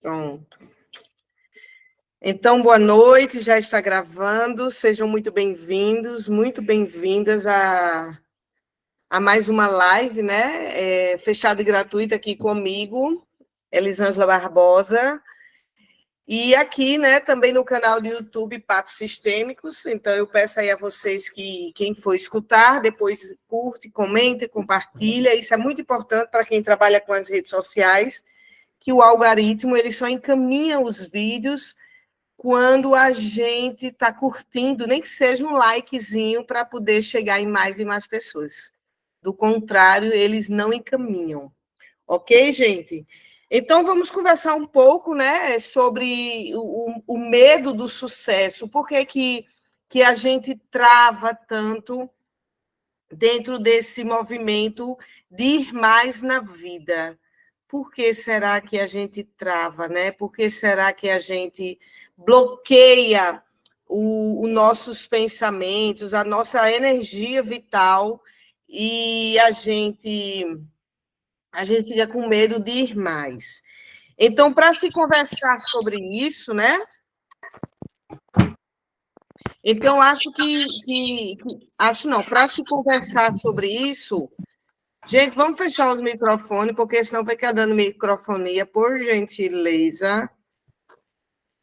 Pronto. Então, boa noite, já está gravando. Sejam muito bem-vindos, muito bem-vindas a mais uma live, né? Fechada e gratuita aqui comigo, Elisângela Barbosa. E aqui, né, também no canal do YouTube Papos Sistêmicos. Então, eu peço aí a vocês que, quem for escutar, depois curte, comenta, compartilha. Isso é muito importante para quem trabalha com as redes sociais, que o algoritmo ele só encaminha os vídeos quando a gente está curtindo, nem que seja um likezinho para poder chegar em mais e mais pessoas. Do contrário, eles não encaminham. Ok, gente? Então, vamos conversar um pouco, né, sobre o medo do sucesso. Por que a gente trava tanto dentro desse movimento de ir mais na vida? Por que será que a gente trava, né? Por que será que a gente bloqueia os nossos pensamentos, a nossa energia vital e a gente fica com medo de ir mais? Então, para se conversar sobre isso, né? Então, acho não, para se conversar sobre isso, gente, vamos fechar os microfones, porque senão fica dando microfonia, por gentileza.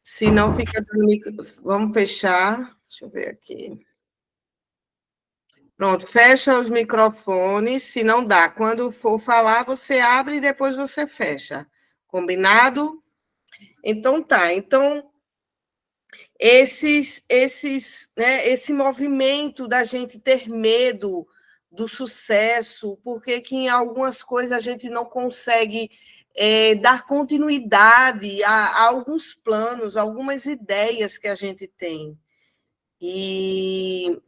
Se não fica dando vamos fechar. Deixa eu ver aqui. Pronto, fecha os microfones, se não dá. Quando for falar, você abre e depois você fecha. Combinado? Então tá. Então, né, esse movimento da gente ter medo do sucesso, porque que em algumas coisas a gente não consegue dar continuidade a alguns planos, algumas ideias que a gente tem. E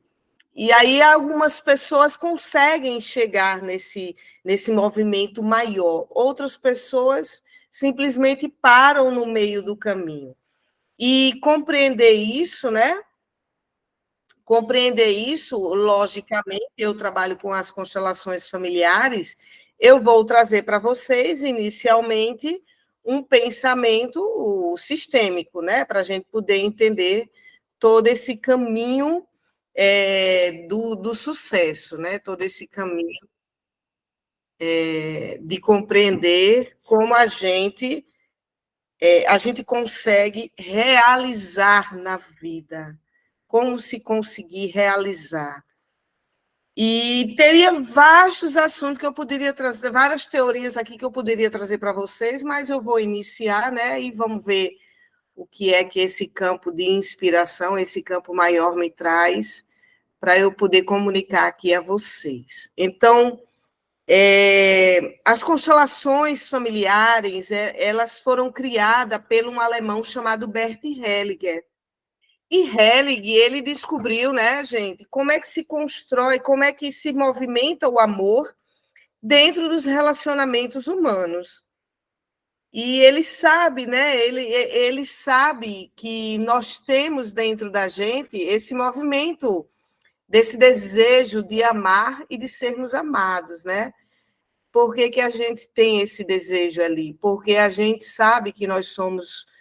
aí algumas pessoas conseguem chegar nesse movimento maior, outras pessoas simplesmente param no meio do caminho. E compreender isso, né? Compreender isso, logicamente, eu trabalho com as constelações familiares, eu vou trazer para vocês, inicialmente, um pensamento sistêmico, né? Para a gente poder entender todo esse caminho do sucesso, né? Todo esse caminho de compreender como a gente consegue realizar na vida, como se conseguir realizar. E teria vastos assuntos que eu poderia trazer, várias teorias aqui que eu poderia trazer para vocês, mas eu vou iniciar, né? E vamos ver o que é que esse campo de inspiração, esse campo maior me traz, para eu poder comunicar aqui a vocês. Então, as constelações familiares, elas foram criadas por um alemão chamado Bert Hellinger. E Hellinger, ele descobriu, né, gente, como é que se constrói, como é que se movimenta o amor dentro dos relacionamentos humanos. E ele sabe, né, ele sabe que nós temos dentro da gente esse movimento desse desejo de amar e de sermos amados, né? Por que a gente tem esse desejo ali? Porque a gente sabe que nós somos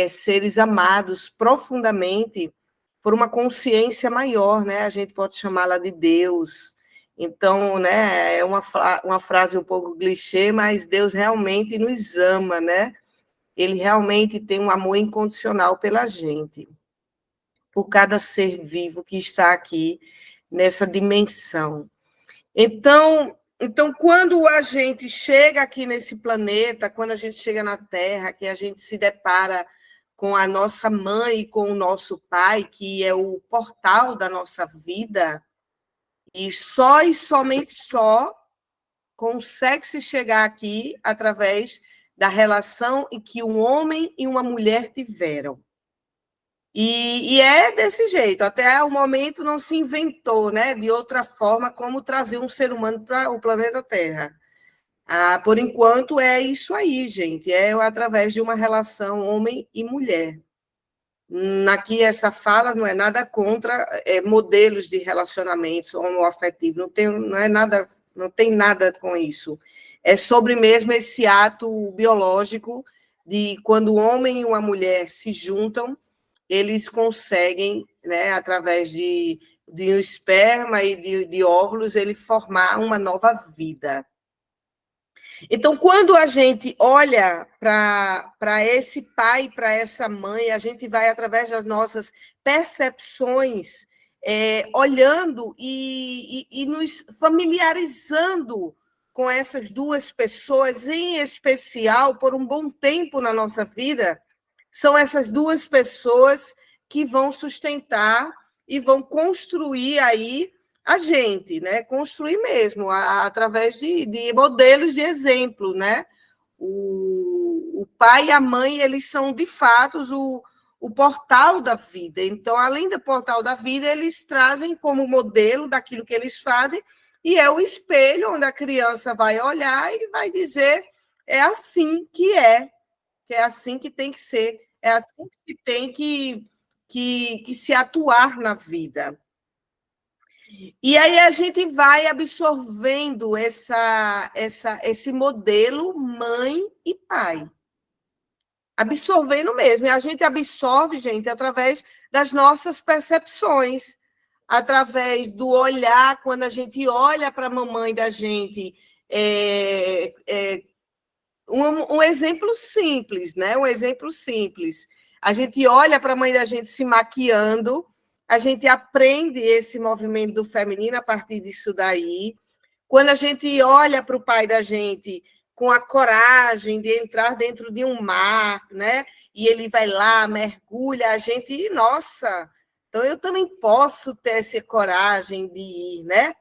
seres amados profundamente por uma consciência maior, né? A gente pode chamá-la de Deus. Então, né, é uma frase um pouco clichê, mas Deus realmente nos ama, né? Ele realmente tem um amor incondicional pela gente, por cada ser vivo que está aqui nessa dimensão. Então, quando a gente chega aqui nesse planeta, quando a gente chega na Terra, que a gente se depara com a nossa mãe e com o nosso pai, que é o portal da nossa vida, e somente só consegue se chegar aqui através da relação em que um homem e uma mulher tiveram. E é desse jeito, até o momento não se inventou, né, de outra forma como trazer um ser humano para o planeta Terra. Por enquanto é isso aí, gente, é através de uma relação homem e mulher. Aqui essa fala não é nada contra modelos de relacionamentos homoafetivos, não tem nada com isso. É sobre mesmo esse ato biológico de quando o homem e uma mulher se juntam, eles conseguem, né, através de um esperma e de óvulos, ele formar uma nova vida. Então, quando a gente olha para esse pai, para essa mãe, a gente vai, através das nossas percepções, olhando e nos familiarizando com essas duas pessoas, em especial, por um bom tempo na nossa vida, são essas duas pessoas que vão sustentar e vão construir aí a gente, né? Construir mesmo, através de modelos de exemplo, né? O pai e a mãe, eles são, de fato, o portal da vida. Então, além do portal da vida, eles trazem como modelo daquilo que eles fazem, e é o espelho onde a criança vai olhar e vai dizer: é assim que é assim que tem que ser, é assim que se tem que se atuar na vida. E aí a gente vai absorvendo esse modelo mãe e pai. Absorvendo mesmo. E a gente absorve, gente, através das nossas percepções, através do olhar, quando a gente olha para a mamãe da gente. Um exemplo simples, né? Um exemplo simples. A gente olha para a mãe da gente se maquiando, a gente aprende esse movimento do feminino a partir disso daí. Quando a gente olha para o pai da gente com a coragem de entrar dentro de um mar, né? E ele vai lá, mergulha, a gente, nossa, então eu também posso ter essa coragem de ir, né?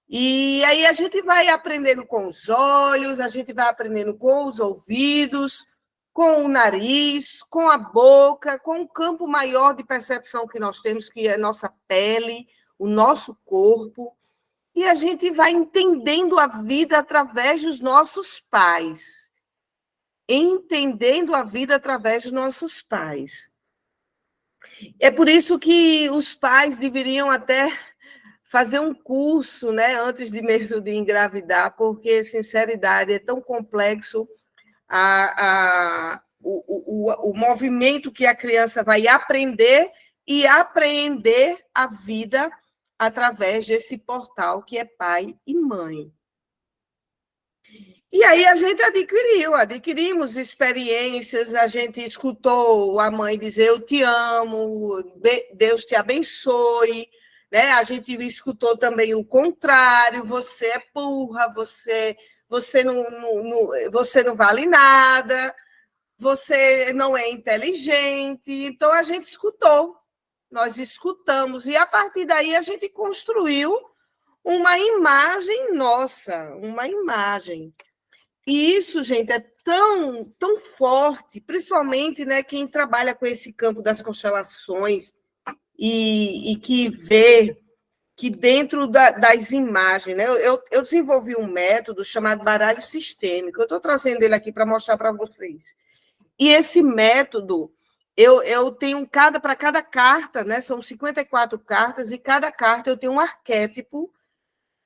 E aí a gente vai aprendendo com os olhos, a gente vai aprendendo com os ouvidos, com o nariz, com a boca, com o campo maior de percepção que nós temos, que é a nossa pele, o nosso corpo. E a gente vai entendendo a vida através dos nossos pais. Entendendo a vida através dos nossos pais. É por isso que os pais deveriam até fazer um curso, né, antes de mesmo de engravidar, porque, sinceridade, é tão complexo o movimento que a criança vai aprender e apreender a vida através desse portal que é pai e mãe. E aí a gente adquirimos experiências, a gente escutou a mãe dizer: eu te amo, Deus te abençoe, né? A gente escutou também o contrário: você é burra, você não vale nada, você não é inteligente. Então a gente escutou, nós escutamos, e a partir daí a gente construiu uma imagem nossa, uma imagem. E isso, gente, é tão forte, principalmente, né, quem trabalha com esse campo das constelações e que vê que dentro das imagens, né, eu desenvolvi um método chamado baralho sistêmico. Eu estou trazendo ele aqui para mostrar para vocês. E esse método, eu tenho para cada carta, né, são 54 cartas, e cada carta eu tenho um arquétipo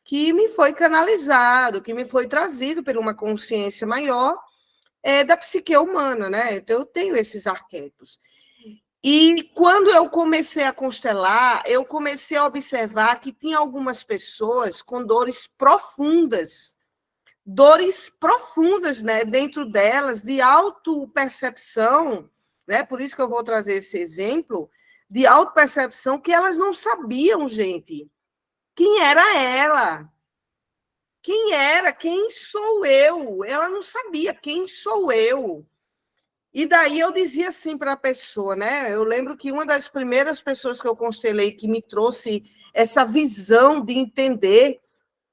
que me foi canalizado, que me foi trazido por uma consciência maior da psique humana, né? Então, eu tenho esses arquétipos. E quando eu comecei a constelar, eu comecei a observar que tinha algumas pessoas com dores profundas, né, dentro delas, de autopercepção, né? Por isso que eu vou trazer esse exemplo, de autopercepção, que elas não sabiam, gente, quem era ela. Quem era? Quem sou eu? Ela não sabia quem sou eu. E daí eu dizia assim para a pessoa, né? Eu lembro que uma das primeiras pessoas que eu constelei que me trouxe essa visão de entender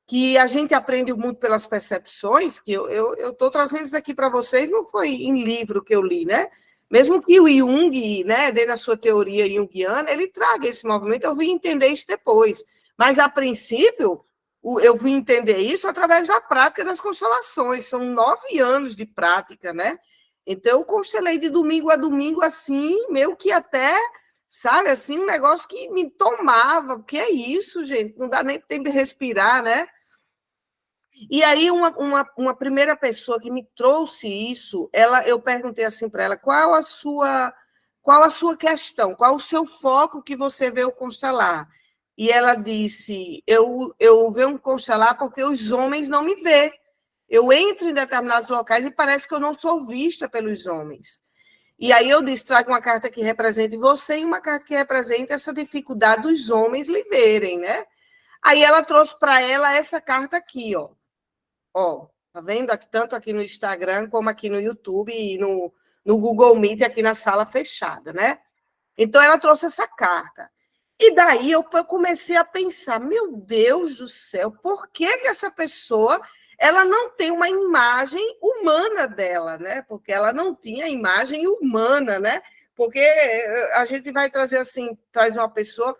que a gente aprende muito pelas percepções, que eu estou trazendo isso aqui para vocês, não foi em livro que eu li, né? Mesmo que o Jung, né, dentro da sua teoria junguiana, ele traga esse movimento, eu vim entender isso depois. Mas, a princípio, eu vim entender isso através da prática das constelações. São 9 anos de prática, né? Então, eu constelei de domingo a domingo, assim, meio que até, sabe, assim, um negócio que me tomava. Que é isso, gente? Não dá nem tempo de respirar, né? E aí, uma primeira pessoa que me trouxe isso, eu perguntei assim para ela, qual a sua questão, qual o seu foco que você veio constelar? E ela disse, eu venho constelar porque os homens não me vê. Eu entro em determinados locais e parece que eu não sou vista pelos homens. E aí eu disse, traga uma carta que represente você e uma carta que represente essa dificuldade dos homens lhe verem, né? Aí ela trouxe para ela essa carta aqui, ó. Ó, tá vendo? Aqui, tanto aqui no Instagram, como aqui no YouTube e no Google Meet, aqui na sala fechada, né? Então, ela trouxe essa carta. E daí eu comecei a pensar, meu Deus do céu, por que que essa pessoa ela não tem uma imagem humana dela, né? Porque ela não tinha imagem humana, né? Porque a gente vai trazer assim, traz uma pessoa,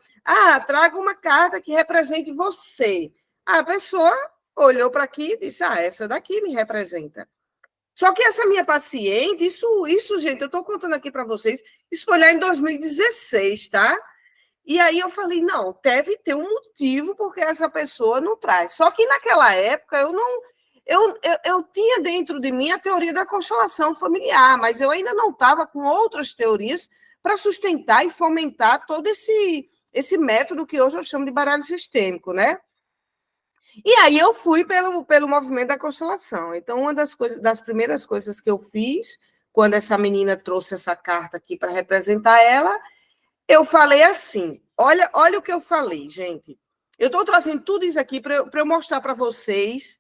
traga uma carta que represente você. A pessoa olhou para aqui e disse, essa daqui me representa. Só que essa minha paciente, gente, eu estou contando aqui para vocês, isso foi lá em 2016, tá? E aí eu falei, não, deve ter um motivo porque essa pessoa não traz. Só que naquela época eu não. Eu tinha dentro de mim a teoria da constelação familiar, mas eu ainda não estava com outras teorias para sustentar e fomentar todo esse método que hoje eu chamo de baralho sistêmico, né? E aí eu fui pelo movimento da constelação. Então, uma das primeiras coisas que eu fiz, quando essa menina trouxe essa carta aqui para representar ela, eu falei assim: olha o que eu falei, gente. Eu estou trazendo tudo isso aqui para eu mostrar para vocês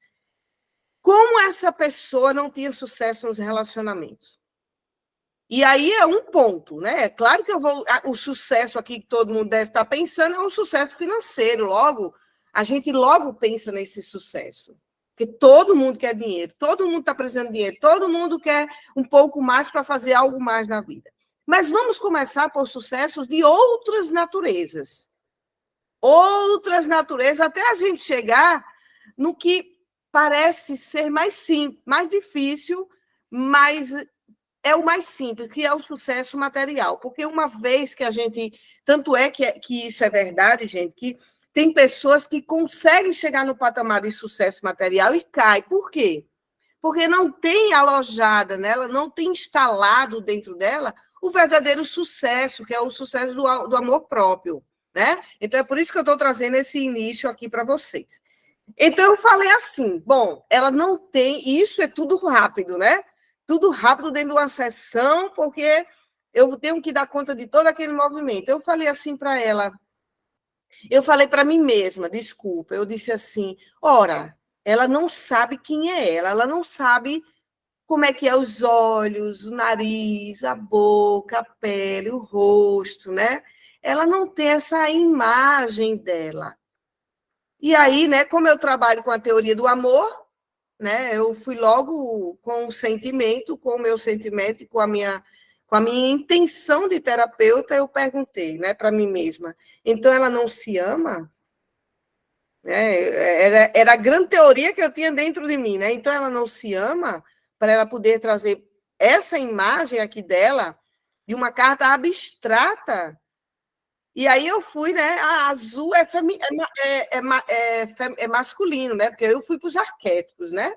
como essa pessoa não tinha sucesso nos relacionamentos. E aí é um ponto, né? É claro que o sucesso aqui que todo mundo deve estar pensando é um sucesso financeiro. Logo, a gente logo pensa nesse sucesso. Porque todo mundo quer dinheiro, todo mundo está precisando de dinheiro, todo mundo quer um pouco mais para fazer algo mais na vida. Mas vamos começar por sucessos de outras naturezas. Outras naturezas, até a gente chegar no que parece ser mais simples, mais difícil, mas é o mais simples, que é o sucesso material. Porque uma vez que a gente... Tanto é que isso é verdade, gente, que tem pessoas que conseguem chegar no patamar de sucesso material e cai. Por quê? Porque não tem alojada nela, não tem instalado dentro dela o verdadeiro sucesso, que é o sucesso do amor próprio, né? Então, é por isso que eu estou trazendo esse início aqui para vocês. Então, eu falei assim, bom, ela não tem... Isso é tudo rápido, né? Tudo rápido dentro de uma sessão, porque eu tenho que dar conta de todo aquele movimento. Eu falei assim para ela, eu falei para mim mesma, desculpa, eu disse assim, ora, ela não sabe quem é ela não sabe como é que é os olhos, o nariz, a boca, a pele, o rosto, né? Ela não tem essa imagem dela. E aí, né, como eu trabalho com a teoria do amor, né, eu fui logo com o sentimento, com o meu sentimento e com a minha intenção de terapeuta, eu perguntei, né, para mim mesma. Então, ela não se ama? Era a grande teoria que eu tinha dentro de mim, né? Então, ela não se ama para ela poder trazer essa imagem aqui dela de uma carta abstrata. E aí eu fui, né? A azul é masculino, né? Porque eu fui para os arquétipos, né?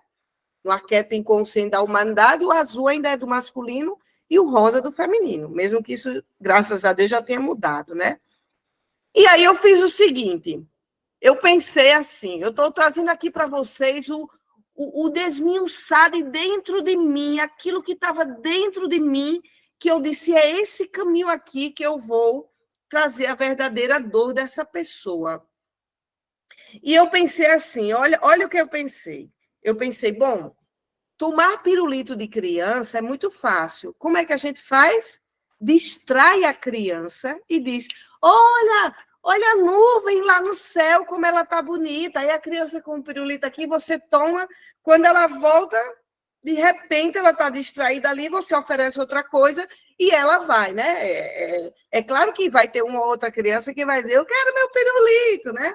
No arquétipo inconsciente da humanidade, o azul ainda é do masculino e o rosa do feminino, mesmo que isso, graças a Deus, já tenha mudado, né? E aí eu fiz o seguinte, eu pensei assim, eu estou trazendo aqui para vocês o desmiuçar de dentro de mim, aquilo que estava dentro de mim, que eu disse, é esse caminho aqui que eu vou trazer a verdadeira dor dessa pessoa. E eu pensei assim, olha o que eu pensei. Eu pensei, bom, tomar pirulito de criança é muito fácil. Como é que a gente faz? Distrai a criança e diz, olha a nuvem lá no céu, como ela está bonita. Aí a criança com o pirulito aqui, você toma, quando ela volta, de repente ela está distraída ali, você oferece outra coisa e ela vai, né? É claro que vai ter uma outra criança que vai dizer, eu quero meu pirulito, né?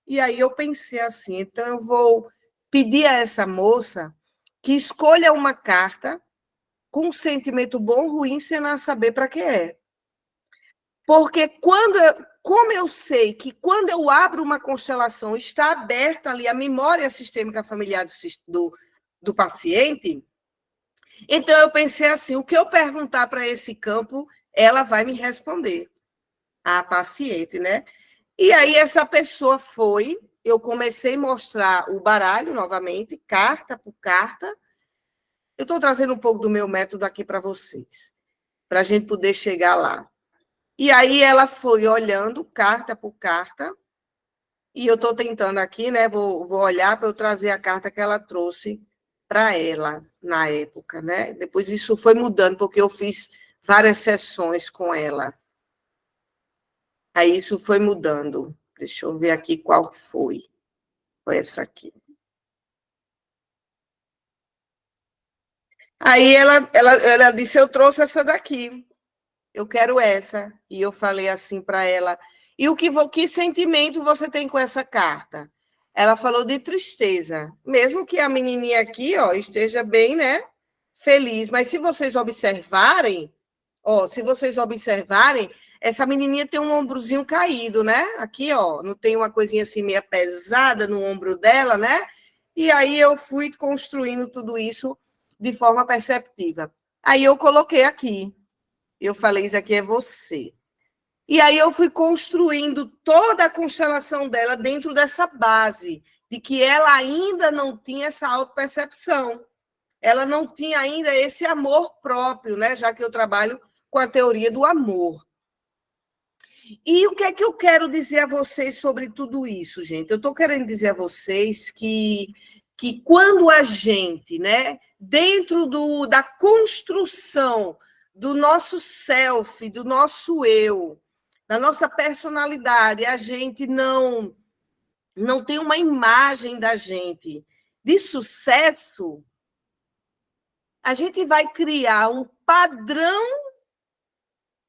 E aí eu pensei assim, então eu vou pedir a essa moça que escolha uma carta com um sentimento bom ou ruim, sem ela saber para que é. Porque como eu sei que quando eu abro uma constelação, está aberta ali a memória sistêmica familiar do paciente, então eu pensei assim, o que eu perguntar para esse campo, ela vai me responder, a paciente, né? E aí essa pessoa foi, eu comecei a mostrar o baralho novamente, carta por carta. Eu estou trazendo um pouco do meu método aqui para vocês, para a gente poder chegar lá. E aí ela foi olhando carta por carta, e eu estou tentando aqui, né? Vou olhar para eu trazer a carta que ela trouxe para ela na época, né? Depois isso foi mudando, porque eu fiz várias sessões com ela. Aí isso foi mudando. Deixa eu ver aqui qual foi. Foi essa aqui. Aí ela disse, eu trouxe essa daqui. Eu quero essa. E eu falei assim para ela, e que sentimento você tem com essa carta? Ela falou de tristeza. Mesmo que a menininha aqui, ó, esteja bem, né, feliz. Mas se vocês observarem, essa menininha tem um ombrozinho caído, né? Aqui, ó, não tem uma coisinha assim meio pesada no ombro dela, né? E aí eu fui construindo tudo isso de forma perceptiva. Aí eu coloquei aqui. Eu falei, isso aqui é você. E aí eu fui construindo toda a constelação dela dentro dessa base, de que ela ainda não tinha essa autopercepção. Ela não tinha ainda esse amor próprio, né? Já que eu trabalho com a teoria do amor. E o que é que eu quero dizer a vocês sobre tudo isso, gente? Eu estou querendo dizer a vocês que quando a gente, né, dentro da construção do nosso self, do nosso eu, da nossa personalidade, a gente não tem uma imagem da gente de sucesso, a gente vai criar um padrão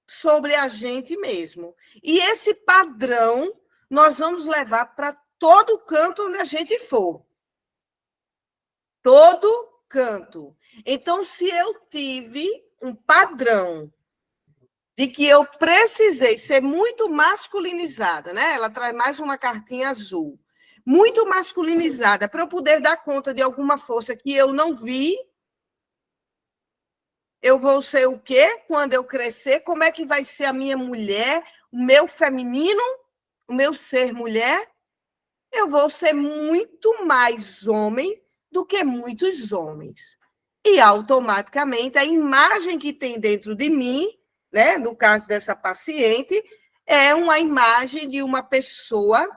sobre a gente mesmo. E esse padrão nós vamos levar para todo canto onde a gente for. Todo canto. Então, se eu tive um padrão de que eu precisei ser muito masculinizada, né? Ela traz mais uma cartinha azul. Muito masculinizada para eu poder dar conta de alguma força que eu não vi. Eu vou ser o quê? Quando eu crescer, como é que vai ser a minha mulher, o meu feminino, o meu ser mulher? Eu vou ser muito mais homem do que muitos homens. E automaticamente a imagem que tem dentro de mim, né, no caso dessa paciente, é uma imagem de uma pessoa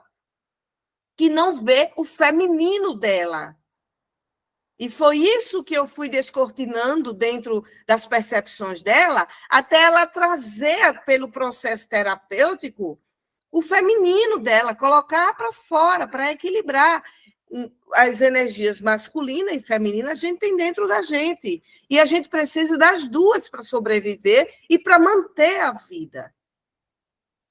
que não vê o feminino dela. E foi isso que eu fui descortinando dentro das percepções dela, até ela trazer, pelo processo terapêutico, o feminino dela, colocar para fora, para equilibrar as energias masculina e feminina, a gente tem dentro da gente. E a gente precisa das duas para sobreviver e para manter a vida.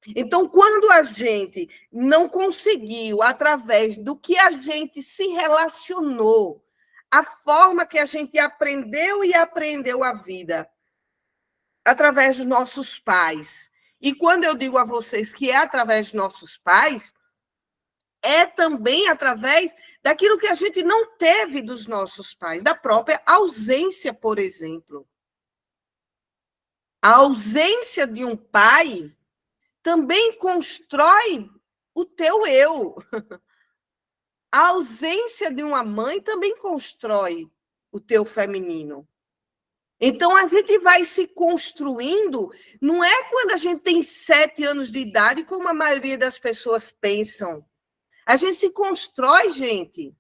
Então, quando a gente não conseguiu, através do que a gente se relacionou, a forma que a gente aprendeu e aprendeu a vida, através dos nossos pais. E quando eu digo a vocês que é através dos nossos pais, é também através daquilo que a gente não teve dos nossos pais, da própria ausência, por exemplo. A ausência de um pai também constrói o teu eu. A ausência de uma mãe também constrói o teu feminino. Então, a gente vai se construindo, não é quando a gente tem 7 anos de idade, como a maioria das pessoas pensam. A gente se constrói, gente.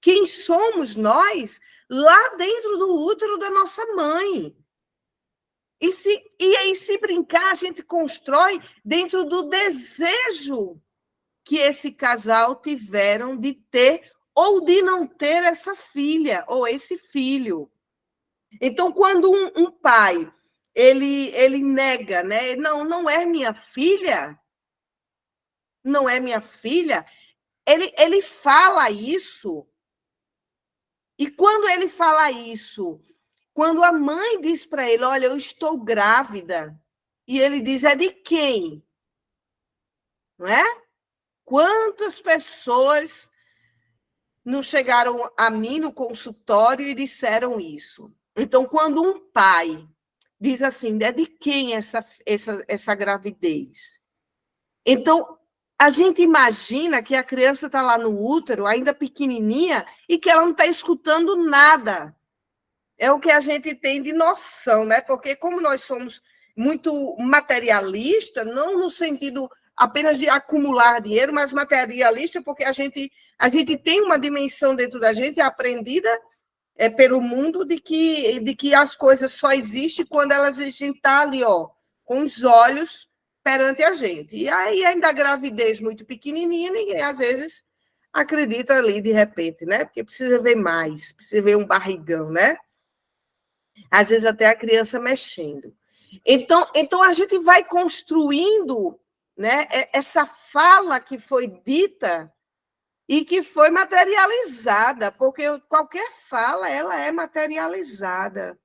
Quem somos nós lá dentro do útero da nossa mãe. E aí, se brincar, a gente constrói dentro do desejo que esse casal tiveram de ter ou de não ter essa filha ou esse filho. Então, quando um pai ele nega, né? Não é minha filha, não é minha filha, ele fala isso. E quando ele fala isso, quando a mãe diz para ele, olha, eu estou grávida, e ele diz, é de quem? não é? Quantas pessoas não chegaram a mim no consultório e disseram isso? Então, quando um pai diz assim, é de quem essa gravidez? Então, a gente imagina que a criança está lá no útero, ainda pequenininha, e que ela não está escutando nada. É o que a gente tem de noção, né? Porque como nós somos muito materialistas, não no sentido apenas de acumular dinheiro, mas materialista porque a gente tem uma dimensão dentro da gente aprendida pelo mundo de que as coisas só existem quando elas estão ali, ó, com os olhos perante a gente. E aí ainda a gravidez muito pequenininha, ninguém às vezes acredita ali de repente, né? Porque precisa ver mais, precisa ver um barrigão, né? Às vezes até a criança mexendo. Então a gente vai construindo, né, essa fala que foi dita e que foi materializada, porque qualquer fala ela é materializada.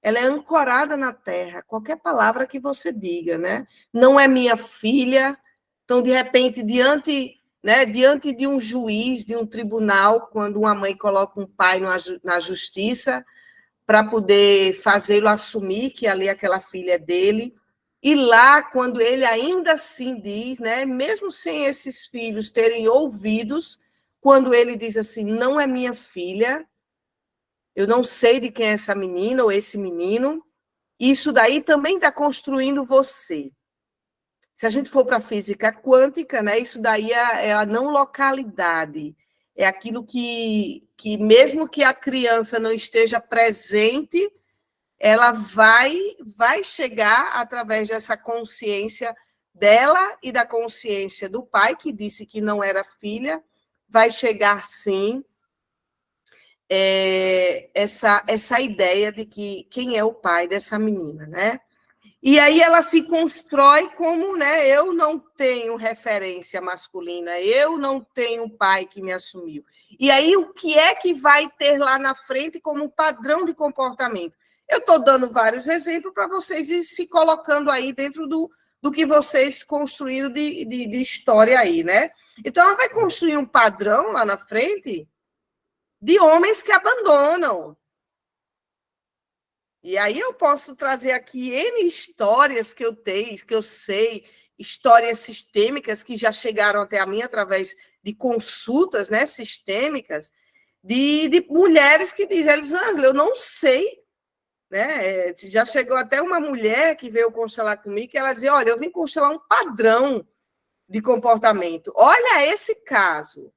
Ela é ancorada na terra, qualquer palavra que você diga, né? Não é minha filha, então de repente diante de um juiz, de um tribunal, quando uma mãe coloca um pai na justiça, para poder fazê-lo assumir que ali aquela filha é dele. E lá, quando ele ainda assim diz, né, mesmo sem esses filhos terem ouvidos, quando ele diz assim, não é minha filha, eu não sei de quem é essa menina ou esse menino, isso daí também está construindo você. Se a gente for para a física quântica, né, isso daí é a não localidade, é aquilo que mesmo que a criança não esteja presente, ela vai chegar através dessa consciência dela e da consciência do pai, que disse que não era filha, vai chegar, sim, essa ideia de que quem é o pai dessa menina, né? E aí ela se constrói como, né, eu não tenho referência masculina, eu não tenho pai que me assumiu. E aí o que é que vai ter lá na frente como padrão de comportamento? Eu estou dando vários exemplos para vocês ir se colocando aí dentro do que vocês construíram de história aí, né? Então ela vai construir um padrão lá na frente de homens que abandonam. E aí eu posso trazer aqui N histórias que eu tenho, que eu sei, histórias sistêmicas que já chegaram até a mim através de consultas, né, sistêmicas, de mulheres que dizem, Elisângela, eu não sei, né? Já chegou até uma mulher que veio constelar comigo, que ela dizia, olha, eu vim constelar um padrão de comportamento. Olha esse caso.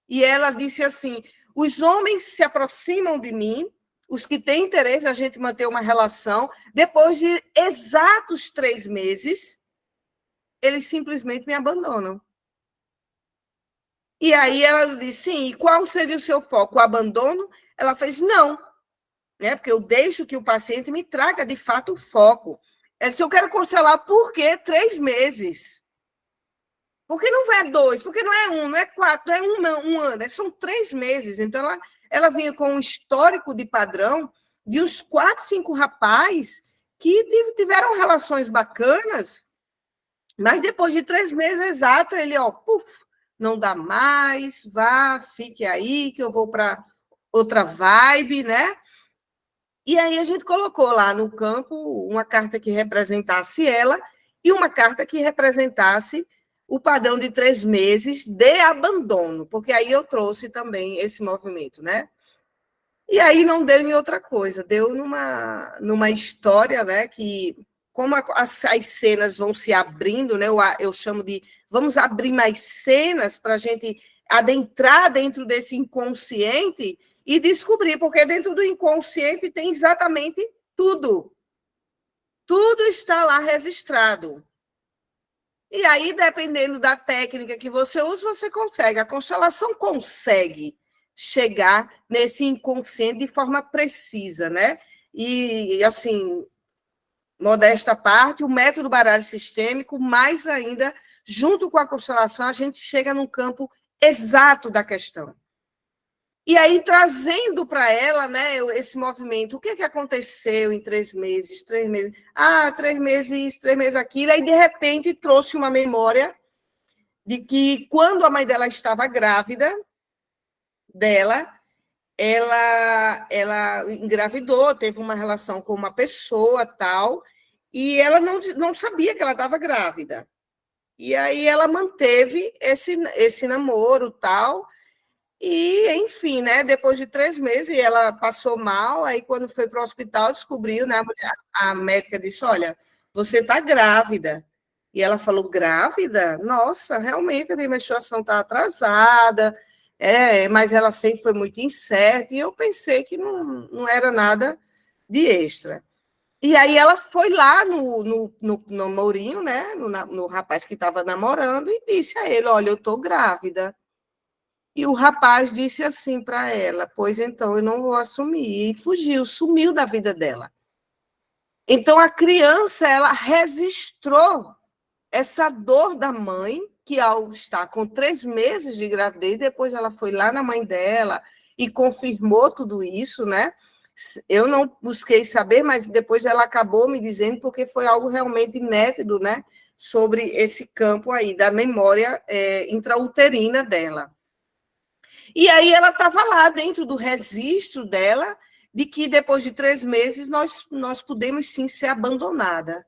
E ela disse assim, os homens se aproximam de mim, os que têm interesse a gente manter uma relação, depois de exatos 3 meses, eles simplesmente me abandonam. E aí ela disse, sim, e qual seria o seu foco? O abandono? Ela fez, não, né? Porque eu deixo que o paciente me traga, de fato, o foco. Ela disse, eu quero constelar por quê 3 meses? Por que não é 2? Por que não é 1, não é 4, não é um ano? São 3 meses. Então, ela vinha com um histórico de padrão de uns 4, 5 rapazes que tiveram relações bacanas, mas depois de 3 meses exato, ele, ó, puf, não dá mais, vá, fique aí, que eu vou para outra vibe, né? E aí a gente colocou lá no campo uma carta que representasse ela e uma carta que representasse o padrão de 3 meses de abandono, porque aí eu trouxe também esse movimento, né? E aí não deu em outra coisa, deu numa história, né, que como as cenas vão se abrindo, né, eu chamo de vamos abrir mais cenas para a gente adentrar dentro desse inconsciente e descobrir, porque dentro do inconsciente tem exatamente tudo. Tudo está lá registrado. E aí, dependendo da técnica que você usa, você consegue. A constelação consegue chegar nesse inconsciente de forma precisa, né? E, assim, modesta parte, o método baralho sistêmico, mais ainda, junto com a constelação, a gente chega num campo exato da questão. E aí, trazendo para ela, né, esse movimento, o que aconteceu em 3 meses? 3 meses. 3 meses, 3 meses aquilo, aí, de repente, trouxe uma memória de que quando a mãe dela estava grávida dela, ela engravidou, teve uma relação com uma pessoa, tal, e ela não sabia que ela estava grávida. E aí ela manteve esse namoro, tal, e, enfim, né, depois de 3 meses, ela passou mal, aí quando foi para o hospital, descobriu, né, a médica disse, olha, você está grávida. E ela falou, grávida? Nossa, realmente a minha menstruação está atrasada, mas ela sempre foi muito incerta, e eu pensei que não era nada de extra. E aí ela foi lá no Mourinho, né, no rapaz que estava namorando, e disse a ele, olha, eu estou grávida. E o rapaz disse assim para ela, pois então eu não vou assumir. E fugiu, sumiu da vida dela. Então a criança, ela registrou essa dor da mãe, que ao estar com 3 meses de gravidez, depois ela foi lá na mãe dela e confirmou tudo isso, né? Eu não busquei saber, mas depois ela acabou me dizendo, porque foi algo realmente inédito, né? Sobre esse campo aí, da memória intrauterina dela. E aí ela estava lá dentro do registro dela, de que depois de 3 meses nós podemos sim ser abandonada.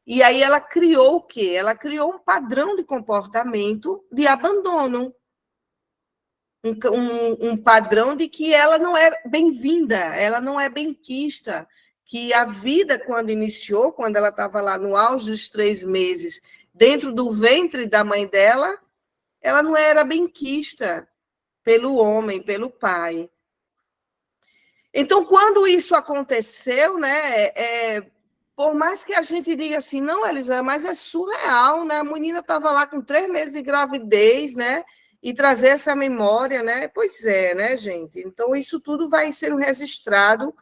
E aí ela criou o quê? Ela criou um padrão de comportamento de abandono. Um padrão de que ela não é bem-vinda, ela não é benquista, que a vida, quando iniciou, quando ela estava lá no auge dos 3 meses, dentro do ventre da mãe dela, ela não era benquista pelo homem, pelo pai. Então, quando isso aconteceu, né, por mais que a gente diga assim, não, Elisa, mas é surreal, né? A menina estava lá com 3 meses de gravidez, né? E trazer essa memória, né? Pois é, né, gente? Então, isso tudo vai sendo registrado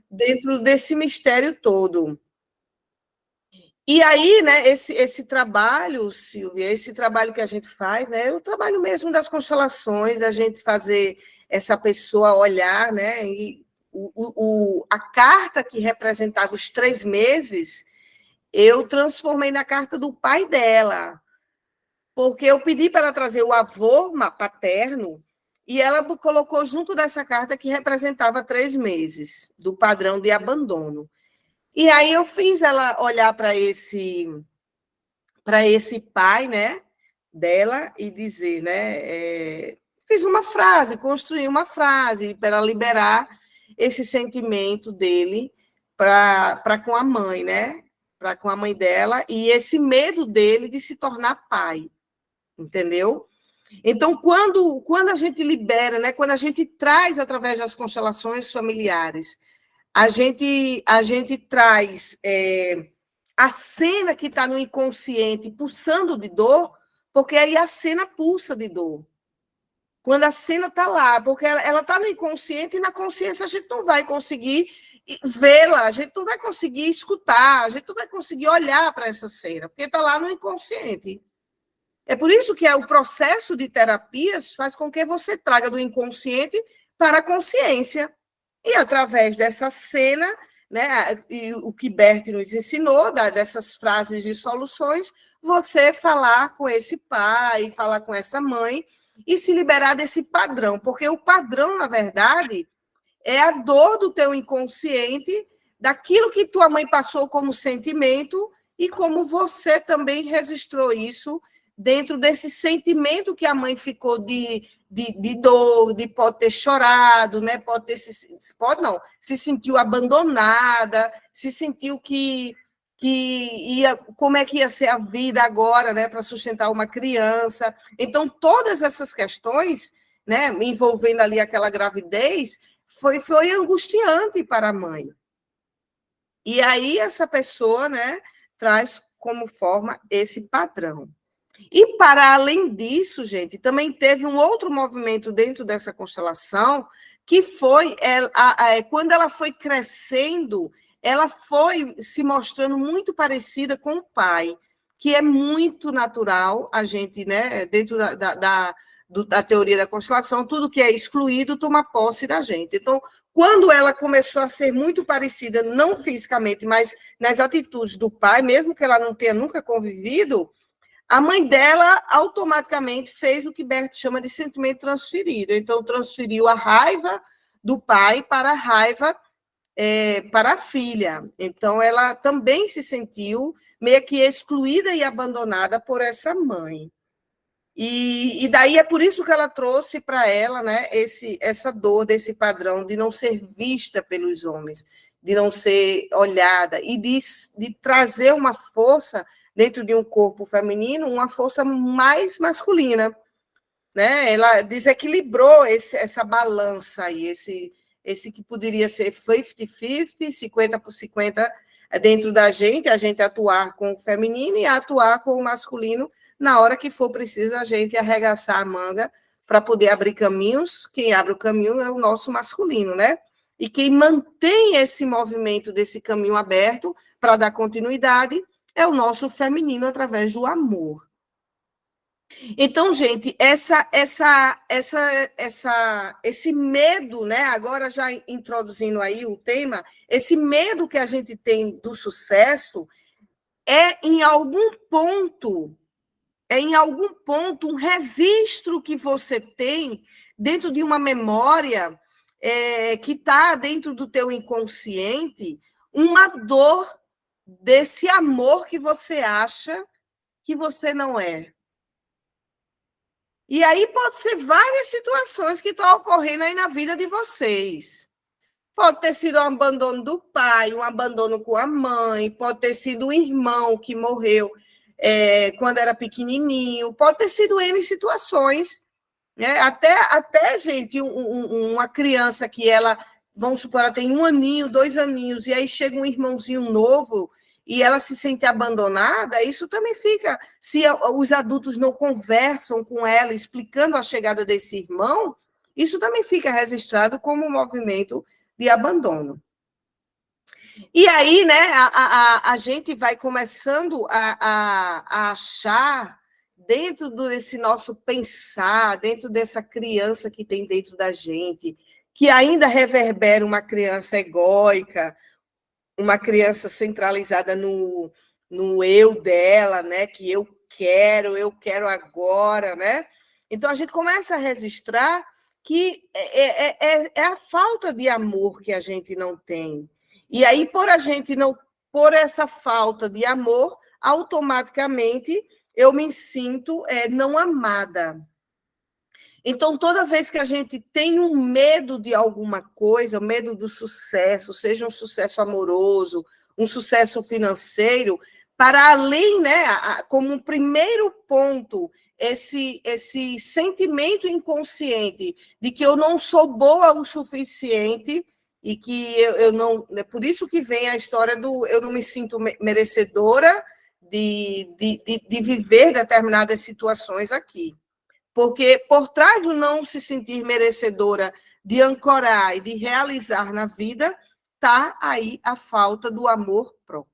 dentro desse mistério todo. E aí, né, esse trabalho, Silvia, esse trabalho que a gente faz, né, é o trabalho mesmo das constelações, a gente fazer essa pessoa olhar, né, e a carta que representava os 3 meses, eu transformei na carta do pai dela, porque eu pedi para ela trazer o avô paterno, e ela colocou junto dessa carta que representava 3 meses, do padrão de abandono. E aí eu fiz ela olhar para esse pai, né, dela e dizer, né, fiz uma frase, construí uma frase para liberar esse sentimento dele para com a mãe, né, para com a mãe dela e esse medo dele de se tornar pai, entendeu? Então, quando a gente libera, né, quando a gente traz através das constelações familiares, a gente traz a cena que está no inconsciente pulsando de dor, porque aí a cena pulsa de dor. Quando a cena está lá, porque ela está no inconsciente e na consciência a gente não vai conseguir vê-la, a gente não vai conseguir escutar, a gente não vai conseguir olhar para essa cena, porque está lá no inconsciente. É por isso que o processo de terapias faz com que você traga do inconsciente para a consciência. E através dessa cena, né, e o que Bert nos ensinou, dessas frases de soluções, você falar com esse pai, falar com essa mãe e se liberar desse padrão, porque o padrão, na verdade, é a dor do teu inconsciente, daquilo que tua mãe passou como sentimento e como você também registrou isso dentro desse sentimento que a mãe ficou de dor, de pode ter chorado, né? Se sentiu abandonada, se sentiu que como é que ia ser a vida agora, né, para sustentar uma criança. Então, todas essas questões, né, envolvendo ali aquela gravidez, foi angustiante para a mãe. E aí essa pessoa, né, traz como forma esse padrão. E, para além disso, gente, também teve um outro movimento dentro dessa constelação, que foi quando ela foi crescendo, ela foi se mostrando muito parecida com o pai, que é muito natural, a gente, né, dentro da teoria da constelação, tudo que é excluído toma posse da gente. Então, quando ela começou a ser muito parecida, não fisicamente, mas nas atitudes do pai, mesmo que ela não tenha nunca convivido, A mãe dela automaticamente fez o que Bert chama de sentimento transferido. Então, transferiu a raiva do pai para a raiva para a filha. Então, ela também se sentiu meio que excluída e abandonada por essa mãe. E daí é por isso que ela trouxe para ela, né, essa dor desse padrão de não ser vista pelos homens, de não ser olhada, e de trazer uma força dentro de um corpo feminino, uma força mais masculina. Né? Ela desequilibrou essa balança aí, esse que poderia ser 50-50, 50 por 50 dentro da gente, a gente atuar com o feminino e atuar com o masculino na hora que for preciso a gente arregaçar a manga para poder abrir caminhos. Quem abre o caminho é o nosso masculino, né? E quem mantém esse movimento desse caminho aberto para dar continuidade é o nosso feminino através do amor. Então, gente, esse medo, né? Agora já introduzindo aí o tema, esse medo que a gente tem do sucesso é em algum ponto um registro que você tem dentro de uma memória que está dentro do teu inconsciente, uma dor desse amor que você acha que você não é. E aí pode ser várias situações que estão ocorrendo aí na vida de vocês. Pode ter sido um abandono do pai, um abandono com a mãe, pode ter sido um irmão que morreu quando era pequenininho, pode ter sido N situações. Né? Até gente, uma criança que ela, vamos supor, ela tem 1 aninho, 2 aninhos, e aí chega um irmãozinho novo e ela se sente abandonada, isso também fica. Se os adultos não conversam com ela, explicando a chegada desse irmão, isso também fica registrado como um movimento de abandono. E aí, né, a gente vai começando a achar, dentro desse nosso pensar, dentro dessa criança que tem dentro da gente, que ainda reverbera uma criança egóica, uma criança centralizada no eu dela, né? Que eu quero agora, né? Então a gente começa a registrar que é a falta de amor que a gente não tem. E aí, por essa falta de amor, automaticamente eu me sinto não amada. Então, toda vez que a gente tem um medo de alguma coisa, medo do sucesso, seja um sucesso amoroso, um sucesso financeiro, para além, né, como um primeiro ponto, esse sentimento inconsciente de que eu não sou boa o suficiente e que eu não. É por isso que vem a história do eu não me sinto merecedora de viver determinadas situações aqui. Porque por trás de não se sentir merecedora de ancorar e de realizar na vida, está aí a falta do amor próprio.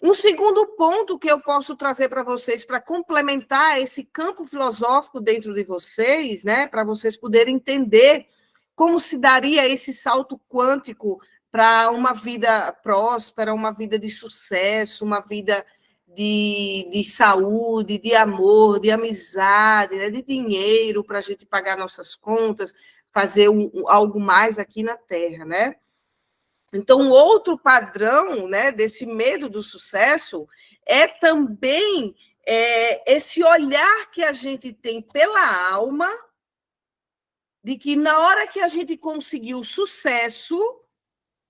Um segundo ponto que eu posso trazer para vocês, para complementar esse campo filosófico dentro de vocês, né, para vocês poderem entender como se daria esse salto quântico para uma vida próspera, uma vida de sucesso, uma vida de saúde, de amor, de amizade, né, de dinheiro para a gente pagar nossas contas, fazer algo mais aqui na Terra, né? Então, outro padrão, né, desse medo do sucesso é também esse olhar que a gente tem pela alma, de que na hora que a gente conseguiu o sucesso,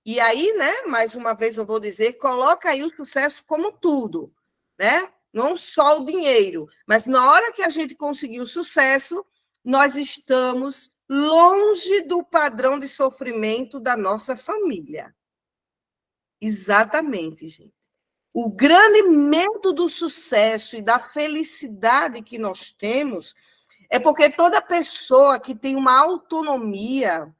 e aí, né, mais uma vez eu vou dizer, coloca aí o sucesso como tudo, né? Não só o dinheiro, mas na hora que a gente conseguiu o sucesso, nós estamos longe do padrão de sofrimento da nossa família. Exatamente, gente. O grande medo do sucesso e da felicidade que nós temos é porque toda pessoa que tem uma autonomia,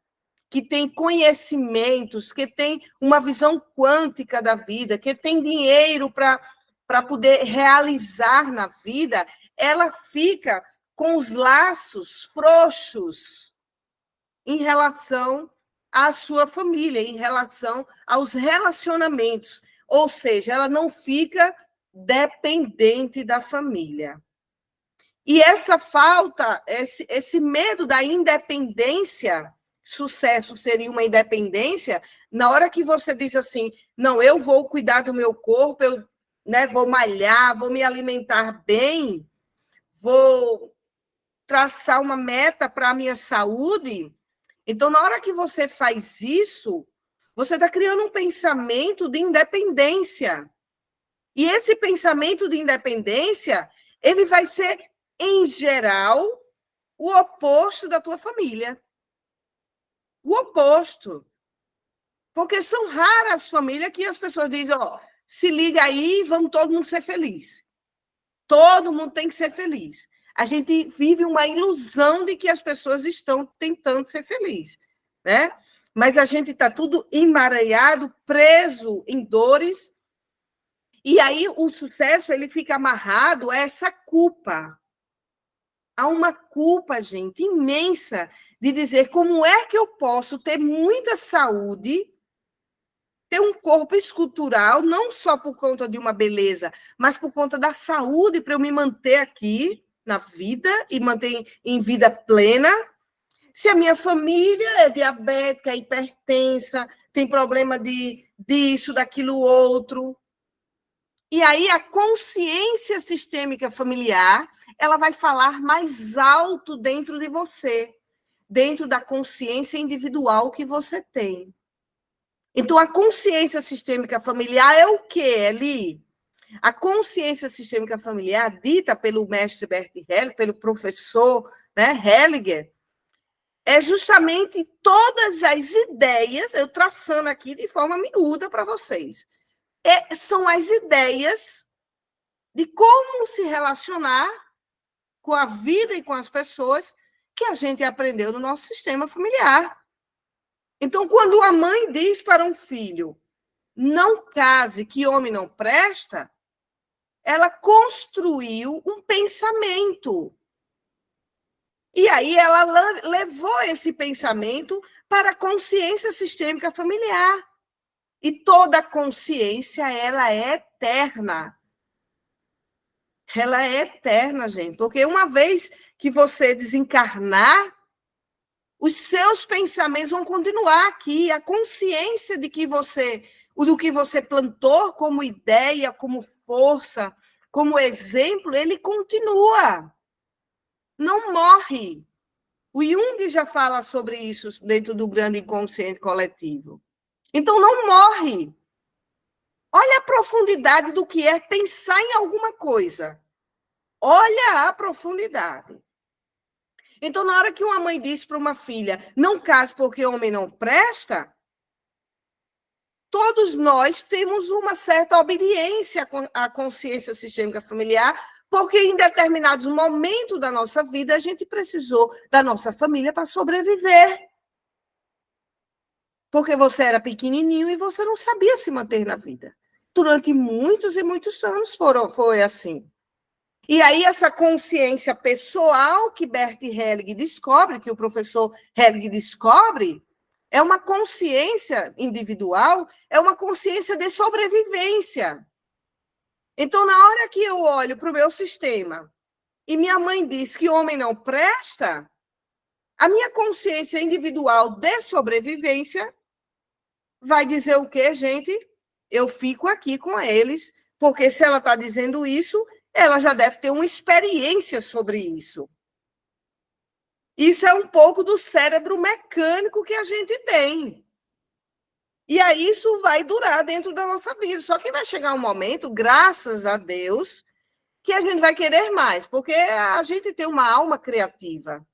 que tem conhecimentos, que tem uma visão quântica da vida, que tem dinheiro para poder realizar na vida, ela fica com os laços frouxos em relação à sua família, em relação aos relacionamentos. Ou seja, ela não fica dependente da família. E essa falta, esse medo da independência, sucesso seria uma independência, na hora que você diz assim, não, eu vou cuidar do meu corpo, eu, né, vou malhar, vou me alimentar bem, vou traçar uma meta para a minha saúde. Então, na hora que você faz isso, você está criando um pensamento de independência. E esse pensamento de independência, ele vai ser, em geral, o oposto da tua família. O oposto. Porque são raras as famílias que as pessoas dizem, ó, se liga aí, vamos todo mundo ser feliz. Todo mundo tem que ser feliz. A gente vive uma ilusão de que as pessoas estão tentando ser felizes, né? Mas a gente está tudo emaranhado, preso em dores, e aí o sucesso ele fica amarrado a essa culpa. Há uma culpa, gente, imensa de dizer como é que eu posso ter muita saúde, ter um corpo escultural, não só por conta de uma beleza, mas por conta da saúde, para eu me manter aqui na vida e manter em vida plena. Se a minha família é diabética, hipertensa, tem problema disso, daquilo, outro. E aí a consciência sistêmica familiar, ela vai falar mais alto dentro de você, dentro da consciência individual que você tem. Então, a consciência sistêmica familiar é o quê, Eli? A consciência sistêmica familiar, dita pelo mestre Bert Hellinger, pelo professor, né, Hellinger, é justamente todas as ideias, eu traçando aqui de forma miúda para vocês, são as ideias de como se relacionar com a vida e com as pessoas que a gente aprendeu no nosso sistema familiar. Então, quando a mãe diz para um filho, não case, que homem não presta, ela construiu um pensamento. E aí ela levou esse pensamento para a consciência sistêmica familiar. E toda consciência, ela é eterna. Ela é eterna, gente. Porque uma vez que você desencarnar, os seus pensamentos vão continuar aqui. A consciência de que do que você plantou como ideia, como força, como exemplo, ele continua. Não morre. O Jung já fala sobre isso dentro do grande inconsciente coletivo. Então, não morre. Olha a profundidade do que é pensar em alguma coisa. Olha a profundidade. Então, na hora que uma mãe diz para uma filha, não case porque homem não presta, todos nós temos uma certa obediência à consciência sistêmica familiar, porque em determinados momentos da nossa vida a gente precisou da nossa família para sobreviver. Porque você era pequenininho e você não sabia se manter na vida. Durante muitos e muitos anos foi assim. E aí essa consciência pessoal que Bert Hellinger descobre, que o professor Hellinger descobre, é uma consciência individual, é uma consciência de sobrevivência. Então, na hora que eu olho para o meu sistema e minha mãe diz que homem não presta, a minha consciência individual de sobrevivência vai dizer o quê, gente? Eu fico aqui com eles, porque se ela está dizendo isso, ela já deve ter uma experiência sobre isso. Isso é um pouco do cérebro mecânico que a gente tem. E aí isso vai durar dentro da nossa vida. Só que vai chegar um momento, graças a Deus, que a gente vai querer mais, porque a gente tem uma alma criativa.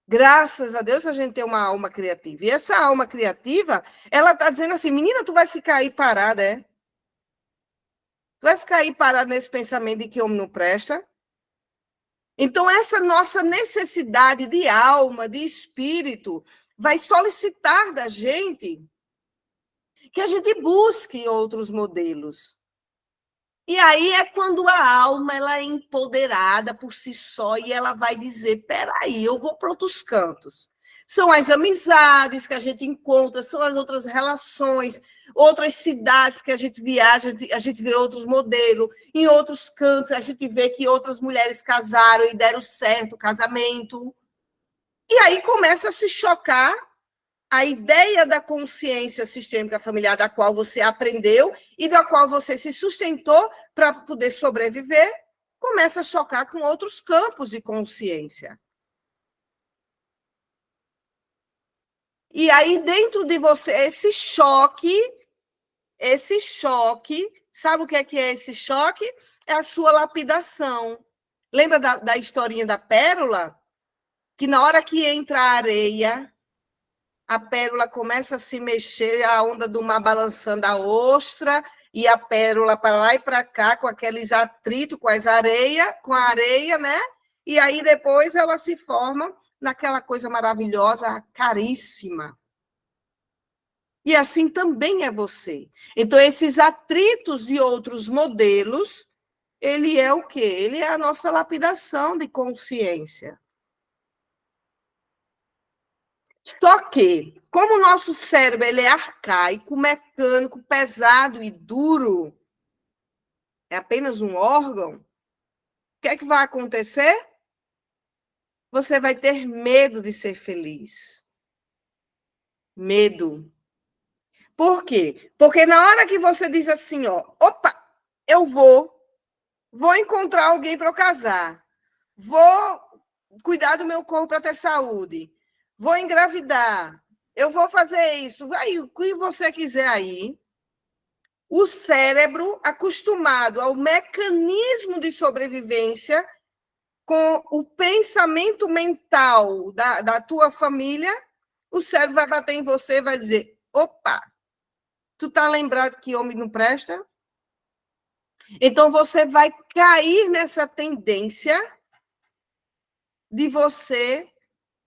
Graças a Deus a gente tem uma alma criativa. E essa alma criativa, ela está dizendo assim, menina, tu vai ficar aí parada, é? Tu vai ficar aí parada nesse pensamento de que homem não presta? Então, essa nossa necessidade de alma, de espírito, vai solicitar da gente que a gente busque outros modelos. E aí é quando a alma ela é empoderada por si só e ela vai dizer, peraí, eu vou para outros cantos. São as amizades que a gente encontra, são as outras relações, outras cidades que a gente viaja, a gente vê outros modelos, em outros cantos a gente vê que outras mulheres casaram e deram certo o casamento. E aí começa a se chocar a ideia da consciência sistêmica familiar da qual você aprendeu e da qual você se sustentou para poder sobreviver, começa a chocar com outros campos de consciência. E aí, dentro de você, esse choque, sabe o que é esse choque? É a sua lapidação. Lembra da historinha da pérola? Que na hora que entra a areia, a pérola começa a se mexer, a onda do mar balançando a ostra, e a pérola para lá e para cá, com aqueles atritos com a areia, né? E aí depois ela se forma naquela coisa maravilhosa, caríssima. E assim também é você. Então, esses atritos e outros modelos, ele é o quê? Ele é a nossa lapidação de consciência. Só que, como o nosso cérebro ele é arcaico, mecânico, pesado e duro, é apenas um órgão, o que é que vai acontecer? Você vai ter medo de ser feliz. Medo. Por quê? Porque na hora que você diz assim, ó, opa, eu vou encontrar alguém para eu casar, vou cuidar do meu corpo para ter saúde, vou engravidar, eu vou fazer isso, vai, o que você quiser aí, o cérebro, acostumado ao mecanismo de sobrevivência, com o pensamento mental da tua família, o cérebro vai bater em você e vai dizer, opa, tu tá lembrado que homem não presta? Então, você vai cair nessa tendência de você,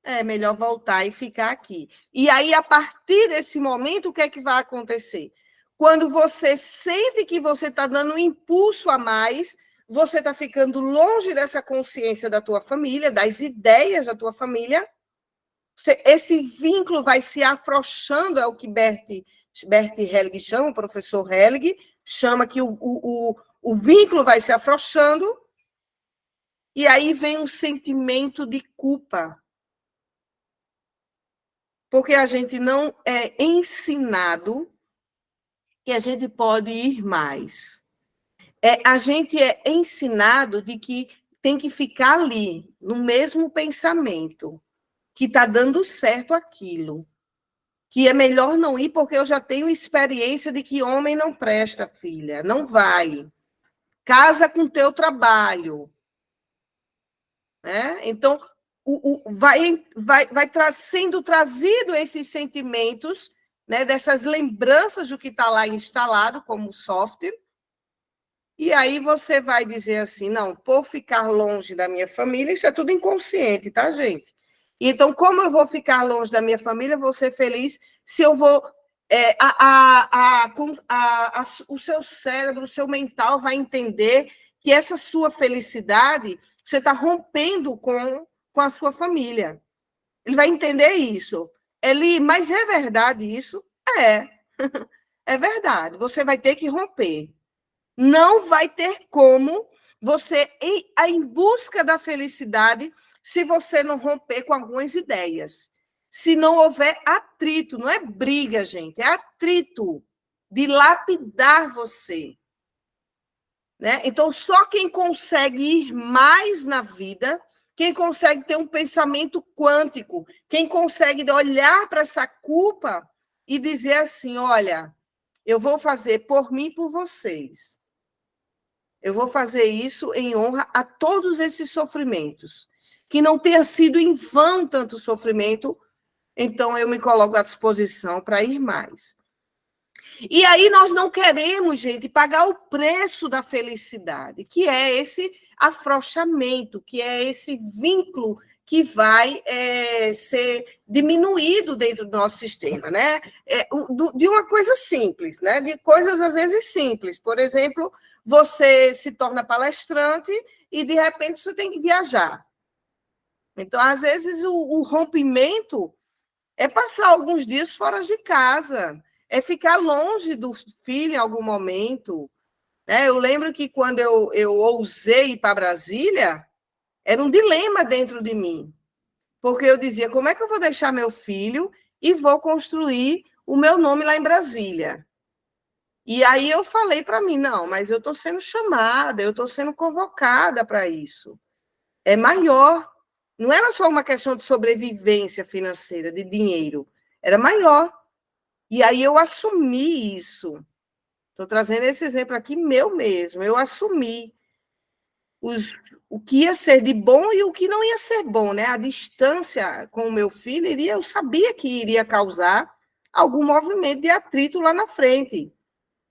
é melhor voltar e ficar aqui. E aí, a partir desse momento, o que é que vai acontecer? Quando você sente que você está dando um impulso a mais, você está ficando longe dessa consciência da tua família, das ideias da tua família, esse vínculo vai se afrouxando, é o que Bert Hellig chama, o professor Hellig, chama que o vínculo vai se afrouxando, e aí vem um sentimento de culpa. Porque a gente não é ensinado que a gente pode ir mais. A gente é ensinado de que tem que ficar ali, no mesmo pensamento, que está dando certo aquilo. Que é melhor não ir, porque eu já tenho experiência de que homem não presta, filha. Não vai. Casa com teu trabalho. Né? Então, vai sendo trazido esses sentimentos, né, dessas lembranças do que está lá instalado como software, e aí você vai dizer assim, não, por ficar longe da minha família, isso é tudo inconsciente, tá, gente? Então, como eu vou ficar longe da minha família, vou ser feliz se eu vou... o seu cérebro, o seu mental vai entender que essa sua felicidade, você está rompendo com a sua família. Ele vai entender isso. Ele, mas é verdade isso? É. É verdade. Você vai ter que romper. Não vai ter como você ir em busca da felicidade se você não romper com algumas ideias. Se não houver atrito, não é briga, gente, é atrito de lapidar você. Né? Então, só quem consegue ir mais na vida, quem consegue ter um pensamento quântico, quem consegue olhar para essa culpa e dizer assim, olha, eu vou fazer por mim e por vocês. Eu vou fazer isso em honra a todos esses sofrimentos. Que não tenha sido em vão tanto sofrimento, então eu me coloco à disposição para ir mais. E aí nós não queremos, gente, pagar o preço da felicidade, que é esse afrouxamento, que é esse vínculo que vai ser diminuído dentro do nosso sistema, né? De uma coisa simples, né? De coisas às vezes simples. Por exemplo, você se torna palestrante e de repente você tem que viajar. Então, às vezes, o rompimento é passar alguns dias fora de casa, é ficar longe do filho em algum momento. Né? Eu lembro que quando eu ousei ir para Brasília, era um dilema dentro de mim, porque eu dizia, como é que eu vou deixar meu filho e vou construir o meu nome lá em Brasília? E aí eu falei para mim, não, mas eu estou sendo chamada, eu estou sendo convocada para isso. É maior. Não era só uma questão de sobrevivência financeira, de dinheiro. Era maior. E aí eu assumi isso. Estou trazendo esse exemplo aqui meu mesmo. Eu assumi o que ia ser de bom e o que não ia ser bom, né? A distância com o meu filho, eu sabia que iria causar algum movimento de atrito lá na frente.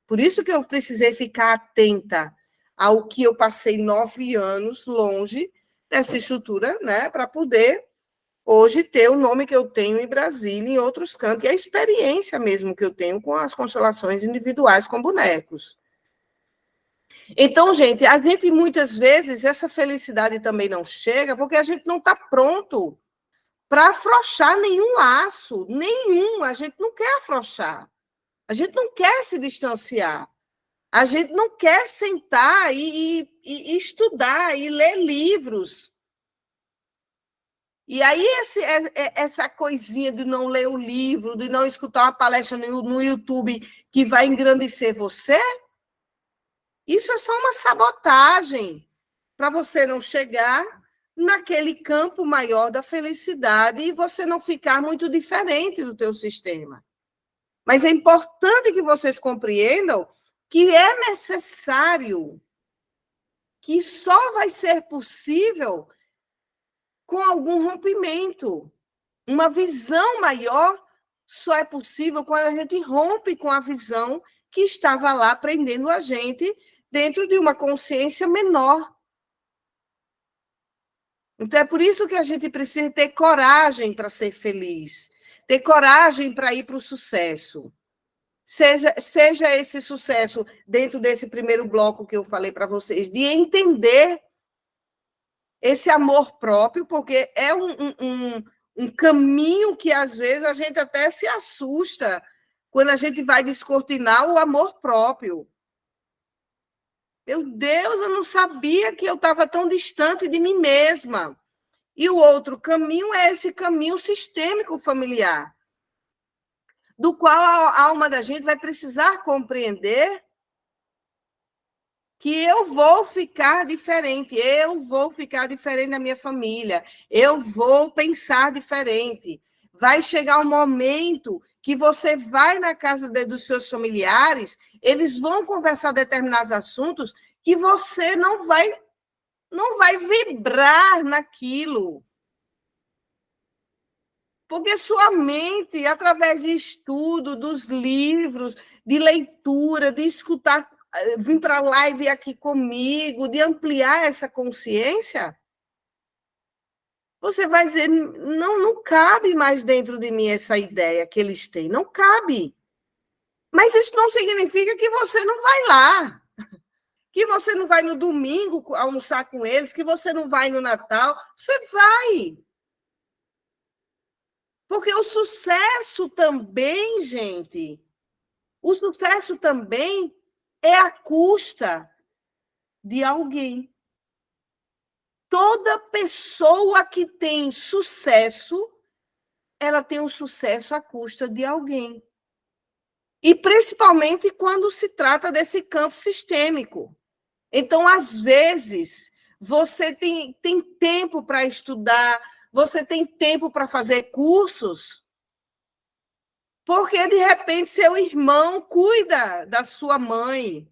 Por isso que eu precisei ficar atenta ao que eu passei 9 anos longe dessa estrutura, né? Para poder hoje ter o nome que eu tenho em Brasília, em outros cantos, e a experiência mesmo que eu tenho com as constelações individuais com bonecos. Então, gente, a gente muitas vezes, essa felicidade também não chega porque a gente não está pronto para afrouxar nenhum laço, nenhum. A gente não quer afrouxar, a gente não quer se distanciar, a gente não quer sentar e estudar e ler livros. E aí, essa coisinha de não ler o livro, de não escutar uma palestra no YouTube que vai engrandecer você, isso é só uma sabotagem para você não chegar naquele campo maior da felicidade e você não ficar muito diferente do teu sistema. Mas é importante que vocês compreendam que é necessário, que só vai ser possível com algum rompimento. Uma visão maior só é possível quando a gente rompe com a visão que estava lá prendendo a gente dentro de uma consciência menor. Então, é por isso que a gente precisa ter coragem para ser feliz, ter coragem para ir para o sucesso. Seja esse sucesso dentro desse primeiro bloco que eu falei para vocês, de entender esse amor próprio, porque é um caminho que, às vezes, a gente até se assusta quando a gente vai descortinar o amor próprio. Meu Deus, eu não sabia que eu estava tão distante de mim mesma. E o outro caminho é esse caminho sistêmico familiar, do qual a alma da gente vai precisar compreender que eu vou ficar diferente da minha família, eu vou pensar diferente. Vai chegar um momento que você vai na casa dos seus familiares, eles vão conversar determinados assuntos que você não vai vibrar naquilo. Porque sua mente, através de estudo, dos livros, de leitura, de escutar, vir para a live aqui comigo, de ampliar essa consciência, você vai dizer, não cabe mais dentro de mim essa ideia que eles têm, não cabe. Mas isso não significa que você não vai lá, que você não vai no domingo almoçar com eles, que você não vai no Natal, você vai. Porque o sucesso também, gente, o sucesso também é à custa de alguém. Toda pessoa que tem sucesso, ela tem um sucesso à custa de alguém. E principalmente quando se trata desse campo sistêmico. Então, às vezes, você tem tempo para estudar, você tem tempo para fazer cursos, porque, de repente, seu irmão cuida da sua mãe.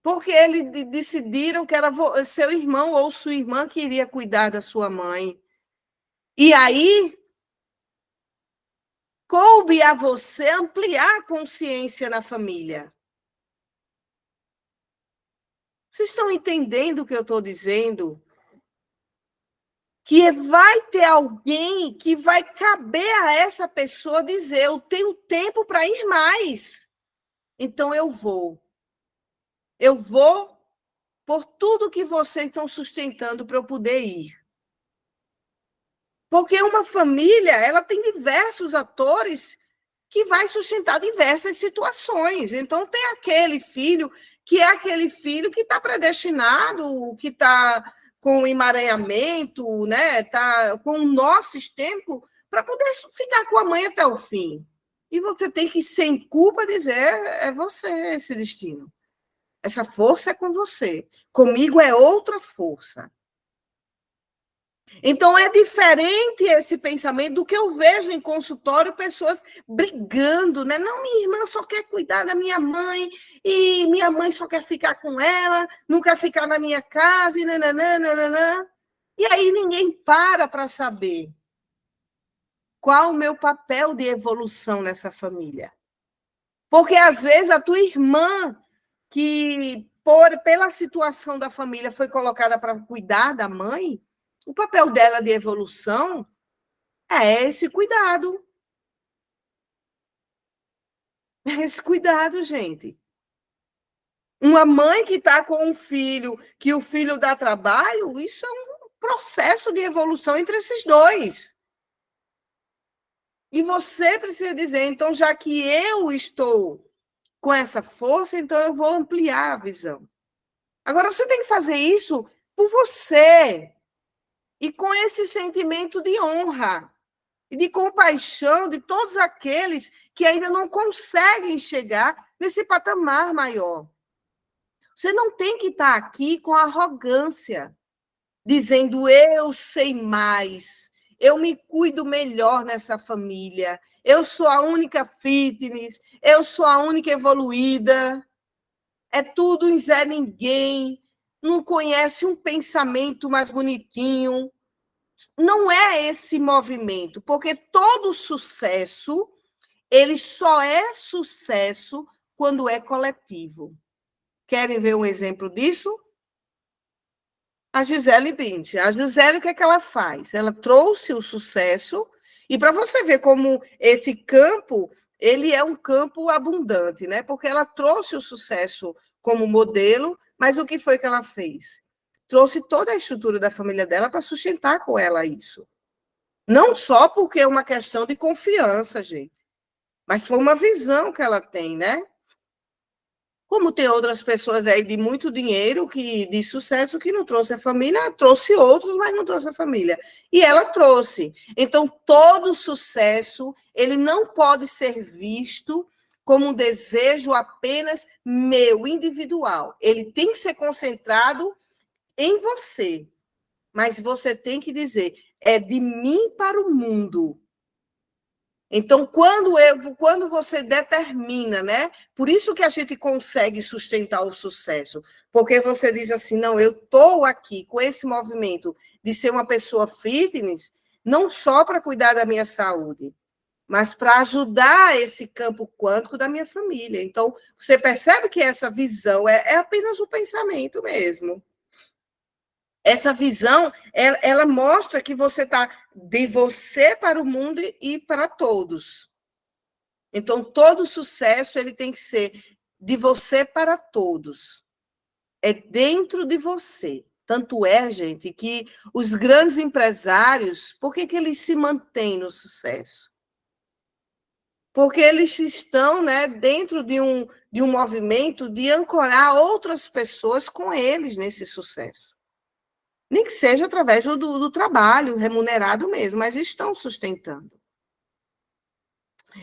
Porque eles decidiram que era seu irmão ou sua irmã que iria cuidar da sua mãe. E aí, coube a você ampliar a consciência na família. Vocês estão entendendo o que eu estou dizendo? Que vai ter alguém que vai caber a essa pessoa dizer: eu tenho tempo para ir mais. Então, eu vou. Eu vou por tudo que vocês estão sustentando para eu poder ir. Porque uma família, ela tem diversos atores que vai sustentar diversas situações. Então, tem aquele filho que é aquele filho que está predestinado, que está com emaranhamento, né? Está com um nó sistêmico para poder ficar com a mãe até o fim. E você tem que, sem culpa, dizer: é você esse destino. Essa força é com você. Comigo é outra força. Então, é diferente esse pensamento do que eu vejo em consultório, pessoas brigando, né? Não, minha irmã só quer cuidar da minha mãe, e minha mãe só quer ficar com ela, não quer ficar na minha casa, e nananã, nananã. E aí ninguém para saber qual o meu papel de evolução nessa família. Porque, às vezes, a tua irmã, que pela situação da família foi colocada para cuidar da mãe, o papel dela de evolução é esse cuidado. É esse cuidado, gente. Uma mãe que está com um filho, que o filho dá trabalho, isso é um processo de evolução entre esses dois. E você precisa dizer, então, já que eu estou com essa força, então eu vou ampliar a visão. Agora, você tem que fazer isso por você e com esse sentimento de honra e de compaixão de todos aqueles que ainda não conseguem chegar nesse patamar maior. Você não tem que estar aqui com arrogância, dizendo: eu sei mais, eu me cuido melhor nessa família, eu sou a única fitness, eu sou a única evoluída, é tudo em Zé Ninguém, não conhece um pensamento mais bonitinho. Não é esse movimento, porque todo sucesso, ele só é sucesso quando é coletivo. Querem ver um exemplo disso? A Gisele Bündchen. A Gisele, o que é que ela faz? Ela trouxe o sucesso, e para você ver como esse campo, ele é um campo abundante, né? Porque ela trouxe o sucesso como modelo, mas o que foi que ela fez? Trouxe toda a estrutura da família dela para sustentar com ela isso. Não só porque é uma questão de confiança, gente, mas foi uma visão que ela tem, né? Como tem outras pessoas aí de muito dinheiro, de sucesso, que não trouxe a família, trouxe outros, mas não trouxe a família. E ela trouxe. Então, todo sucesso, ele não pode ser visto como um desejo apenas meu, individual. Ele tem que ser concentrado em você. Mas você tem que dizer: é de mim para o mundo. Então, quando você determina, né? Por isso que a gente consegue sustentar o sucesso, porque você diz assim: não, eu estou aqui com esse movimento de ser uma pessoa fitness, não só para cuidar da minha saúde, mas para ajudar esse campo quântico da minha família. Então, você percebe que essa visão é apenas um pensamento mesmo. Essa visão, ela mostra que você está de você para o mundo e para todos. Então, todo sucesso ele tem que ser de você para todos. É dentro de você. Tanto é, gente, que os grandes empresários, por que eles se mantêm no sucesso? Porque eles estão, né, dentro de um movimento de ancorar outras pessoas com eles nesse sucesso. Nem que seja através do trabalho remunerado mesmo, mas estão sustentando.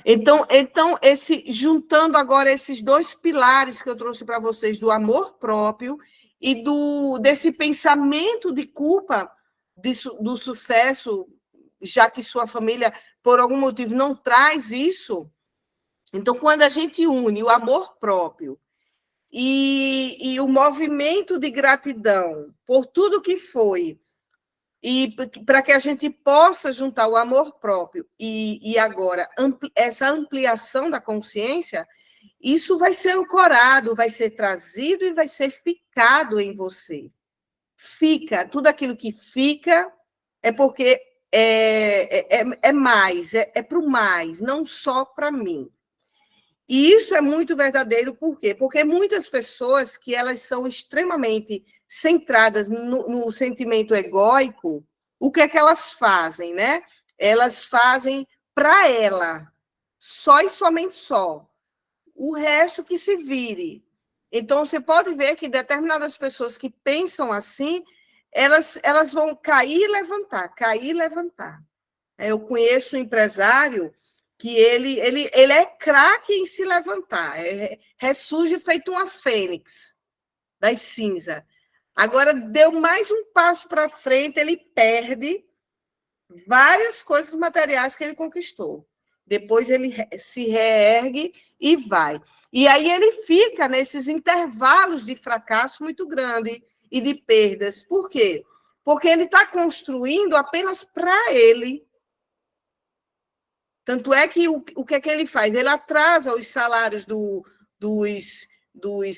Então, juntando agora esses dois pilares que eu trouxe para vocês, do amor próprio e desse pensamento de culpa do sucesso, já que sua família, por algum motivo, não traz isso. Então, quando a gente une o amor próprio e o movimento de gratidão por tudo que foi, e para que a gente possa juntar o amor próprio e agora essa ampliação da consciência, isso vai ser ancorado, vai ser trazido e vai ser ficado em você. Fica, tudo aquilo que fica é porque é mais, é para o mais, não só para mim. E isso é muito verdadeiro, por quê? Porque muitas pessoas que elas são extremamente centradas no sentimento egóico, o que é que elas fazem, né? Elas fazem para ela, só e somente só. O resto que se vire. Então, você pode ver que determinadas pessoas que pensam assim, elas vão cair e levantar, cair e levantar. Eu conheço um empresário que ele é craque em se levantar, ressurge feito uma fênix das cinzas. Agora, deu mais um passo para frente, ele perde várias coisas materiais que ele conquistou. Depois ele se reergue e vai. E aí ele fica nesses intervalos de fracasso muito grande e de perdas. Por quê? Porque ele está construindo apenas para ele. Tanto é que o que é que ele faz? Ele atrasa os salários dos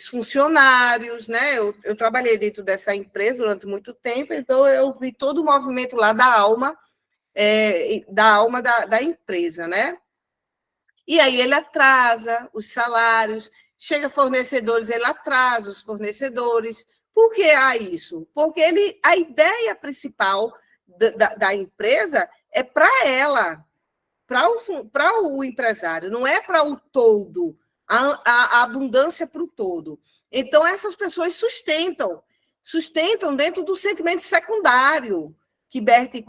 funcionários, né? Eu trabalhei dentro dessa empresa durante muito tempo, então eu vi todo o movimento lá da alma da empresa, né? E aí ele atrasa os salários, chega fornecedores, ele atrasa os fornecedores. Por que há isso? Porque a ideia principal da empresa é para ela, para o empresário, não é para o todo, a abundância para o todo. Então, essas pessoas sustentam dentro do sentimento secundário que Berti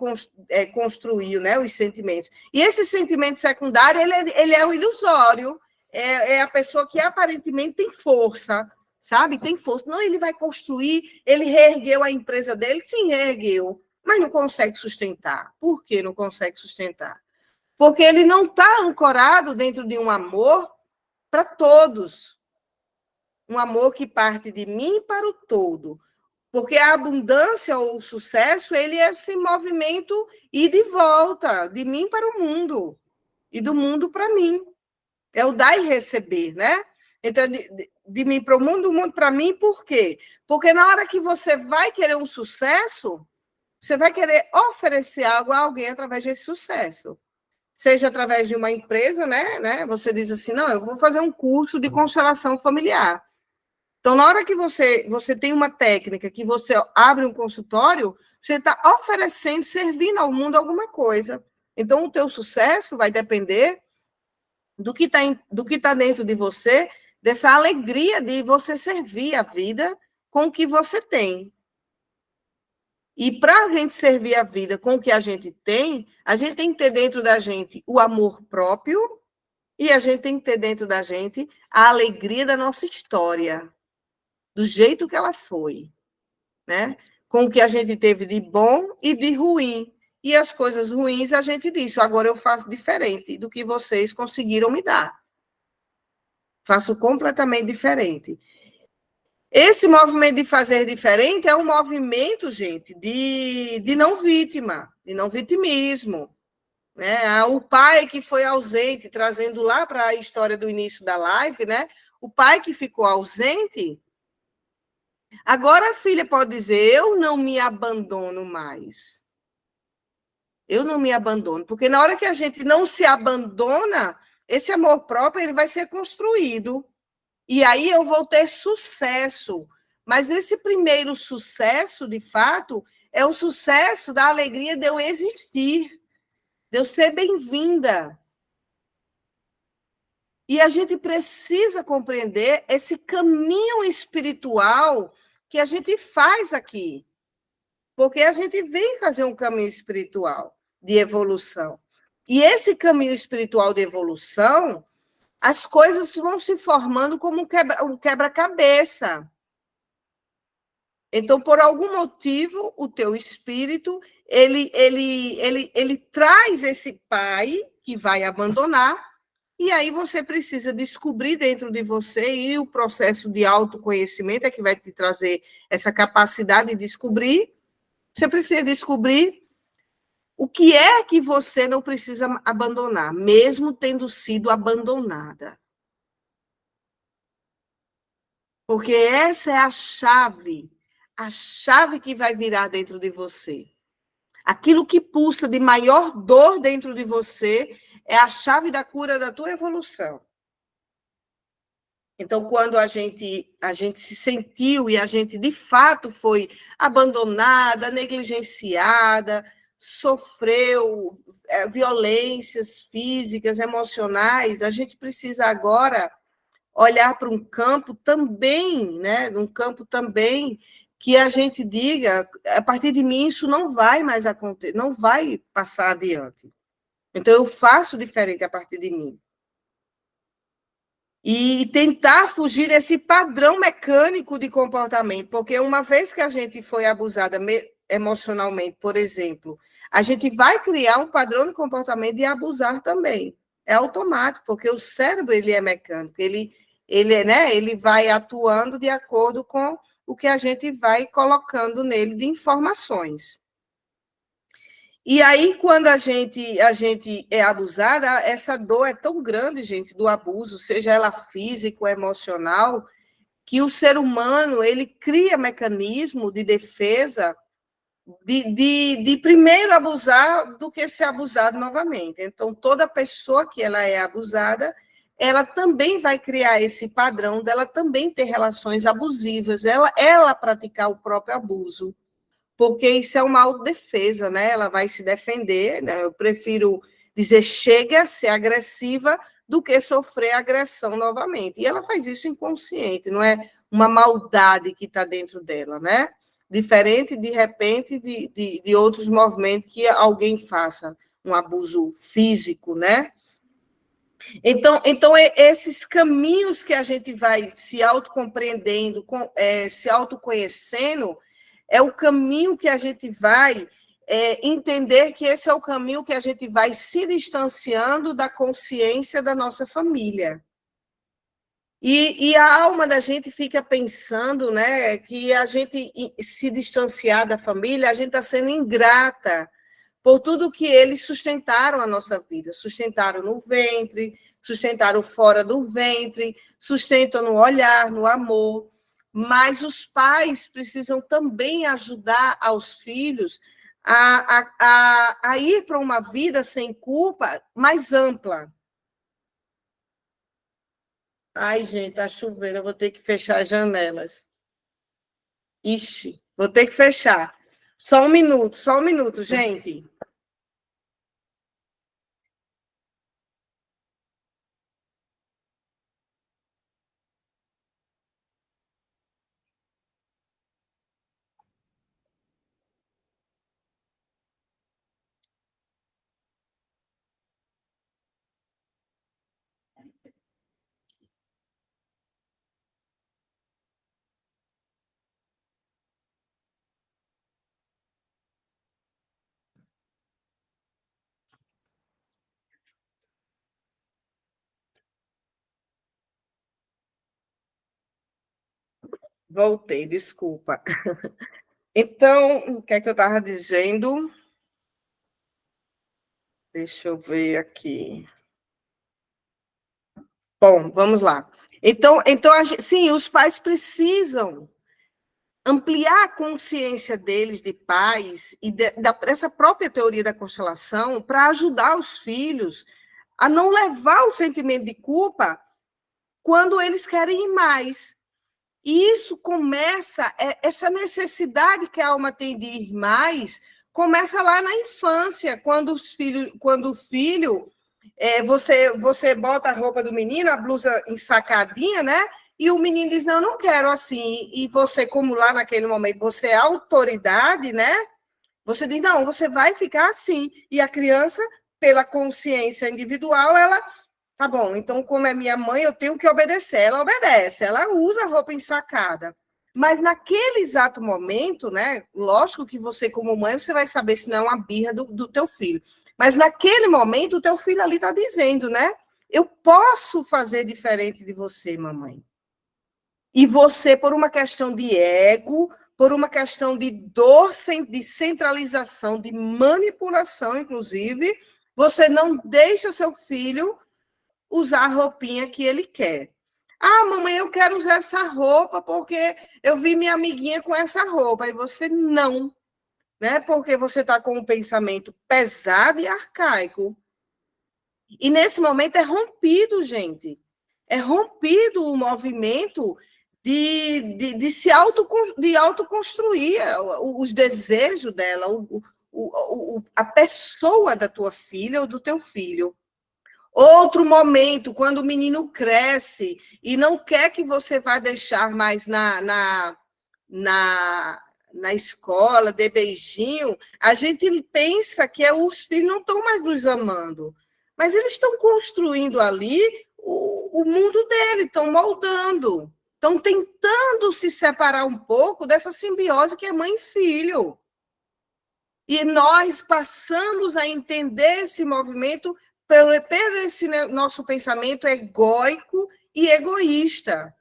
construiu, né, os sentimentos. E esse sentimento secundário, ele é o ilusório, é a pessoa que aparentemente tem força, sabe? Tem força. Não, ele vai construir, ele reergueu a empresa dele, sim, reergueu, mas não consegue sustentar. Por que não consegue sustentar? Porque ele não está ancorado dentro de um amor para todos. Um amor que parte de mim para o todo. Porque a abundância ou o sucesso, ele é esse movimento ir de volta, de mim para o mundo, e do mundo para mim. É o dar e receber, né? Então, de mim para o mundo, do mundo para mim, por quê? Porque na hora que você vai querer um sucesso, você vai querer oferecer algo a alguém através desse sucesso. Seja através de uma empresa, né? Você diz assim, não, eu vou fazer um curso de constelação familiar. Então, na hora que você tem uma técnica, que você abre um consultório, você está oferecendo, servindo ao mundo alguma coisa. Então, o teu sucesso vai depender do que tá dentro de você, dessa alegria de você servir a vida com o que você tem. E para a gente servir a vida com o que a gente tem que ter dentro da gente o amor próprio e a gente tem que ter dentro da gente a alegria da nossa história, do jeito que ela foi, né? Com o que a gente teve de bom e de ruim. E as coisas ruins a gente disse, agora eu faço diferente do que vocês conseguiram me dar. Faço completamente diferente. Esse movimento de fazer diferente é um movimento, gente, de não vítima, de não vitimismo. Né? O pai que foi ausente, trazendo lá para a história do início da live, né? O pai que ficou ausente, agora a filha pode dizer, eu não me abandono mais. Eu não me abandono, porque na hora que a gente não se abandona, esse amor próprio ele vai ser construído. E aí eu vou ter sucesso. Mas esse primeiro sucesso, de fato, é o sucesso da alegria de eu existir, de eu ser bem-vinda. E a gente precisa compreender esse caminho espiritual que a gente faz aqui. Porque a gente vem fazer um caminho espiritual de evolução. E esse caminho espiritual de evolução, as coisas vão se formando como um quebra-cabeça. Então, por algum motivo, o teu espírito, ele traz esse pai que vai abandonar, e aí você precisa descobrir dentro de você, e o processo de autoconhecimento é que vai te trazer essa capacidade de descobrir. Você precisa descobrir o que é que você não precisa abandonar, mesmo tendo sido abandonada. Porque essa é a chave que vai virar dentro de você. Aquilo que pulsa de maior dor dentro de você é a chave da cura da tua evolução. Então, quando a gente se sentiu e a gente, de fato, foi abandonada, negligenciada, sofreu violências físicas, emocionais, a gente precisa agora olhar para um campo também, né? Um campo também que a gente diga, a partir de mim isso não vai mais acontecer, não vai passar adiante. Então eu faço diferente a partir de mim. E tentar fugir desse padrão mecânico de comportamento, porque uma vez que a gente foi abusada emocionalmente, por exemplo, a gente vai criar um padrão de comportamento de abusar também. É automático, porque o cérebro ele é mecânico, ele vai atuando de acordo com o que a gente vai colocando nele de informações. E aí, quando a gente é abusada, essa dor é tão grande, gente, do abuso, seja ela física ou emocional, que o ser humano ele cria mecanismo de defesa de primeiro abusar do que ser abusado novamente. Então, toda pessoa que ela é abusada, ela também vai criar esse padrão dela também ter relações abusivas, ela praticar o próprio abuso, porque isso é uma autodefesa, né? Ela vai se defender, né? Eu prefiro dizer chega, ser agressiva, do que sofrer agressão novamente. E ela faz isso inconsciente, não é uma maldade que está dentro dela, né? Diferente, de repente, de outros movimentos que alguém faça um abuso físico, né? Então, esses caminhos que a gente vai se autocompreendendo, se autoconhecendo, é o caminho que a gente vai entender que esse é o caminho que a gente vai se distanciando da consciência da nossa família. E a alma da gente fica pensando, né, que a gente se distanciar da família, a gente está sendo ingrata por tudo que eles sustentaram a nossa vida. Sustentaram no ventre, sustentaram fora do ventre, sustentam no olhar, no amor. Mas os pais precisam também ajudar aos filhos a ir para uma vida sem culpa mais ampla. Ai, gente, tá chovendo, eu vou ter que fechar as janelas. Ixi, vou ter que fechar. Só um minuto, gente. Voltei, desculpa. Então, o que é que eu estava dizendo? Deixa eu ver aqui. Bom, vamos lá. Então sim, os pais precisam ampliar a consciência deles de pais e dessa própria teoria da constelação para ajudar os filhos a não levar o sentimento de culpa quando eles querem ir mais. E isso começa, essa necessidade que a alma tem de ir mais, começa lá na infância, quando o filho, você bota a roupa do menino, a blusa ensacadinha, né? E o menino diz, não, não quero assim. E você, como lá naquele momento, você é autoridade, né? Você diz, não, você vai ficar assim. E a criança, pela consciência individual, ela tá bom, então, como é minha mãe, eu tenho que obedecer. Ela obedece, ela usa a roupa ensacada. Mas naquele exato momento, né? Lógico que você, como mãe, você vai saber se não é uma birra do teu filho. Mas naquele momento, o teu filho ali está dizendo, né? Eu posso fazer diferente de você, mamãe. E você, por uma questão de ego, por uma questão de dor, de centralização, de manipulação, inclusive, você não deixa seu filho usar a roupinha que ele quer. Ah, mamãe, eu quero usar essa roupa porque eu vi minha amiguinha com essa roupa. E você não, né? Porque você está com um pensamento pesado e arcaico. E nesse momento é rompido, gente. É rompido o movimento de se autoconstruir os desejos dela, a pessoa da tua filha ou do teu filho. Outro momento, quando o menino cresce e não quer que você vá deixar mais na escola, dê beijinho, a gente pensa que os filhos não estão mais nos amando, mas eles estão construindo ali o mundo dele, estão moldando, estão tentando se separar um pouco dessa simbiose que é mãe e filho. E nós passamos a entender esse movimento pelo esse nosso pensamento egóico e egoísta.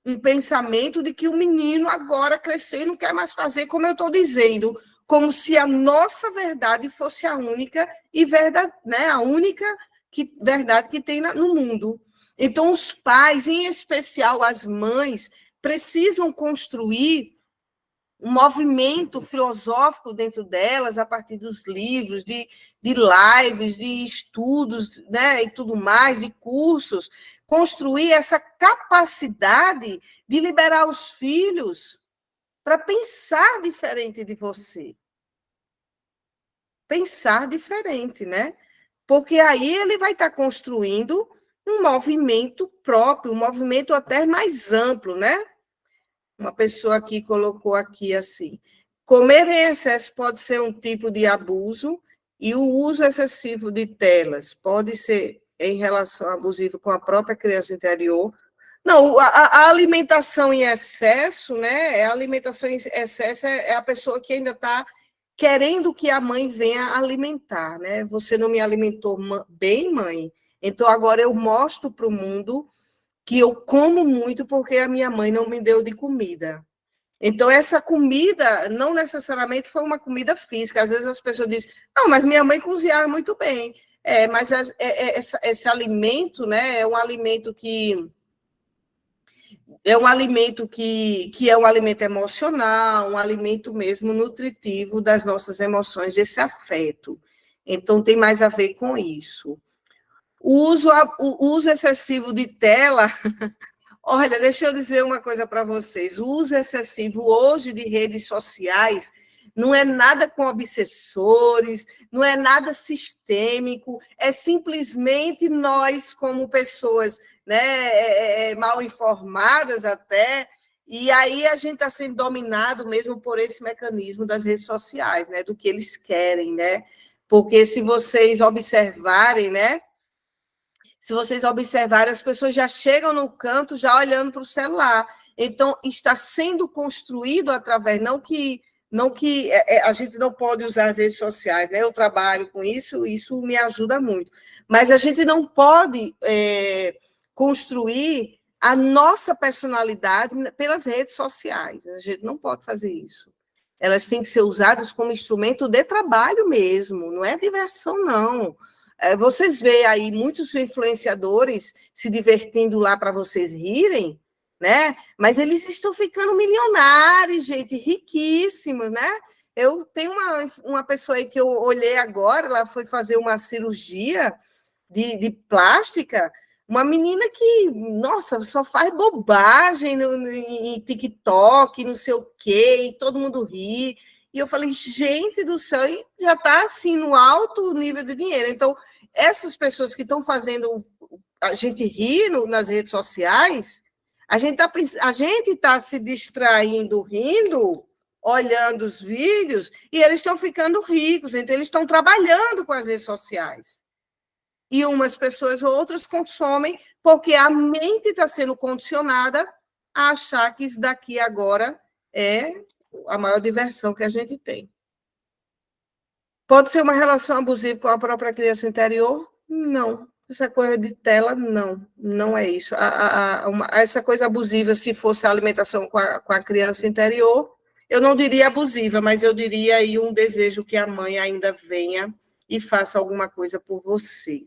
Um pensamento de que o menino agora cresceu e não quer mais fazer, como eu estou dizendo, como se a nossa verdade fosse a única e verdade, né, a única verdade que tem no mundo. Então, os pais, em especial as mães, precisam construir um movimento filosófico dentro delas, a partir dos livros, de lives, de estudos, né, e tudo mais, de cursos, construir essa capacidade de liberar os filhos para pensar diferente de você. Pensar diferente, né? Porque aí ele vai estar construindo um movimento próprio, um movimento até mais amplo, né? Uma pessoa aqui colocou aqui assim: comer em excesso pode ser um tipo de abuso e o uso excessivo de telas pode ser em relação abusivo com a própria criança interior. Não, a alimentação em excesso, né? A alimentação em excesso é a pessoa que ainda está querendo que a mãe venha alimentar, né? Você não me alimentou bem, mãe, então agora eu mostro para o mundo que eu como muito porque a minha mãe não me deu de comida. Então, essa comida não necessariamente foi uma comida física. Às vezes as pessoas dizem, não, mas minha mãe cozinhava muito bem. Mas esse alimento, né, é um alimento que é um alimento emocional, um alimento mesmo nutritivo das nossas emoções, desse afeto. Então, tem mais a ver com isso. O uso excessivo de tela. Olha, deixa eu dizer uma coisa para vocês. O uso excessivo hoje de redes sociais não é nada com obsessores, não é nada sistêmico, é simplesmente nós, como pessoas, né, mal informadas até, e aí a gente está sendo dominado mesmo por esse mecanismo das redes sociais, né, do que eles querem, né? Porque se vocês observarem, né, se vocês observarem, as pessoas já chegam no canto já olhando para o celular. Então, está sendo construído através, não que a gente não pode usar as redes sociais, né? Eu trabalho com isso me ajuda muito. Mas a gente não pode construir a nossa personalidade pelas redes sociais. A gente não pode fazer isso. Elas têm que ser usadas como instrumento de trabalho mesmo, não é diversão, não. Vocês veem aí muitos influenciadores se divertindo lá para vocês rirem, né? Mas eles estão ficando milionários, gente, riquíssimos, né? Eu tenho uma pessoa aí que eu olhei agora, ela foi fazer uma cirurgia de plástica, uma menina que, nossa, só faz bobagem em TikTok, não sei o quê, e todo mundo ri. E eu falei, gente do céu, e já está assim no alto nível de dinheiro. Então, essas pessoas que estão fazendo a gente rir nas redes sociais, a gente está se distraindo, rindo, olhando os vídeos, e eles estão ficando ricos, então eles estão trabalhando com as redes sociais. E umas pessoas ou outras consomem porque a mente está sendo condicionada a achar que isso daqui agora é a maior diversão que a gente tem. Pode ser uma relação abusiva com a própria criança interior? Não. Essa coisa de tela, não. Não é isso. Essa coisa abusiva, se fosse a alimentação com a criança interior, eu não diria abusiva, mas eu diria aí um desejo que a mãe ainda venha e faça alguma coisa por você.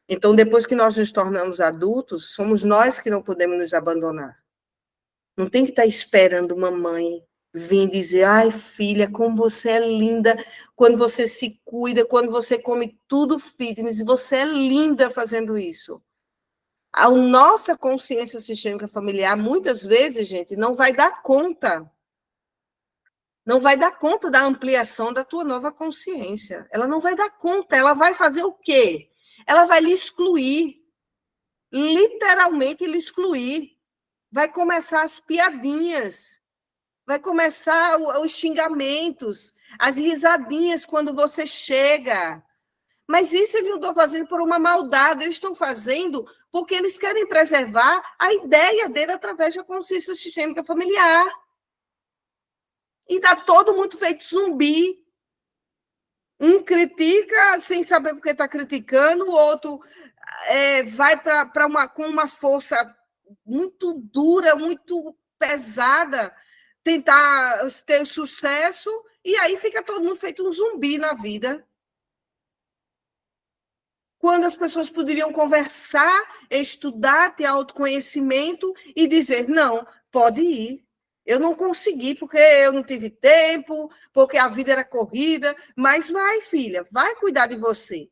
Então, depois que nós nos tornamos adultos, somos nós que não podemos nos abandonar. Não tem que estar esperando mamãe vir dizer, ai, filha, como você é linda, quando você se cuida, quando você come tudo fitness, você é linda fazendo isso. A nossa consciência sistêmica familiar, muitas vezes, gente, não vai dar conta. não vai dar conta da ampliação da tua nova consciência. Ela não vai dar conta. Ela vai fazer o quê? Ela vai lhe excluir. Literalmente lhe excluir. Vai começar as piadinhas. Vai começar os xingamentos, as risadinhas quando você chega. Mas isso eles não estão fazendo por uma maldade, eles estão fazendo porque eles querem preservar a ideia dele através da consciência sistêmica familiar. E está todo mundo feito zumbi. Um critica sem saber por que está criticando, o outro vai com uma força muito dura, muito pesada, tentar ter sucesso, e aí fica todo mundo feito um zumbi na vida. Quando as pessoas poderiam conversar, estudar, ter autoconhecimento e dizer, não, pode ir. Eu não consegui porque eu não tive tempo, porque a vida era corrida, mas vai, filha, vai cuidar de você.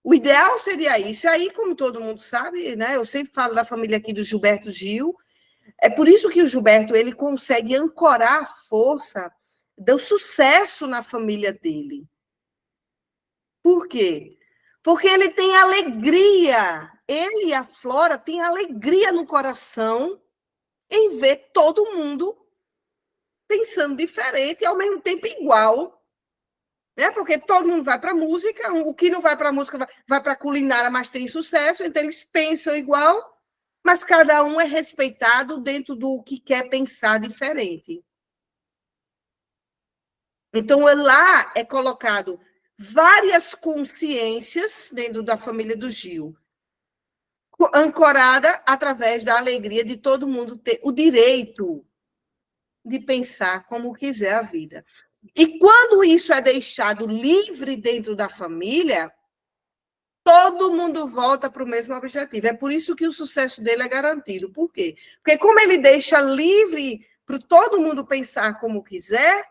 O ideal seria isso. Aí, como todo mundo sabe, né, eu sempre falo da família aqui do Gilberto Gil, é por isso que o Gilberto ele consegue ancorar a força do sucesso na família dele. Por quê? Porque ele tem alegria, ele e a Flora têm alegria no coração em ver todo mundo pensando diferente e ao mesmo tempo igual. Né? Porque todo mundo vai para a música, o que não vai para a música vai para a culinária, mas tem sucesso, então eles pensam igual, mas cada um é respeitado dentro do que quer pensar diferente. Então, lá é colocado várias consciências dentro da família do Gil, ancorada através da alegria de todo mundo ter o direito de pensar como quiser a vida. E quando isso é deixado livre dentro da família, todo mundo volta para o mesmo objetivo. É por isso que o sucesso dele é garantido. Por quê? Porque como ele deixa livre para todo mundo pensar como quiser,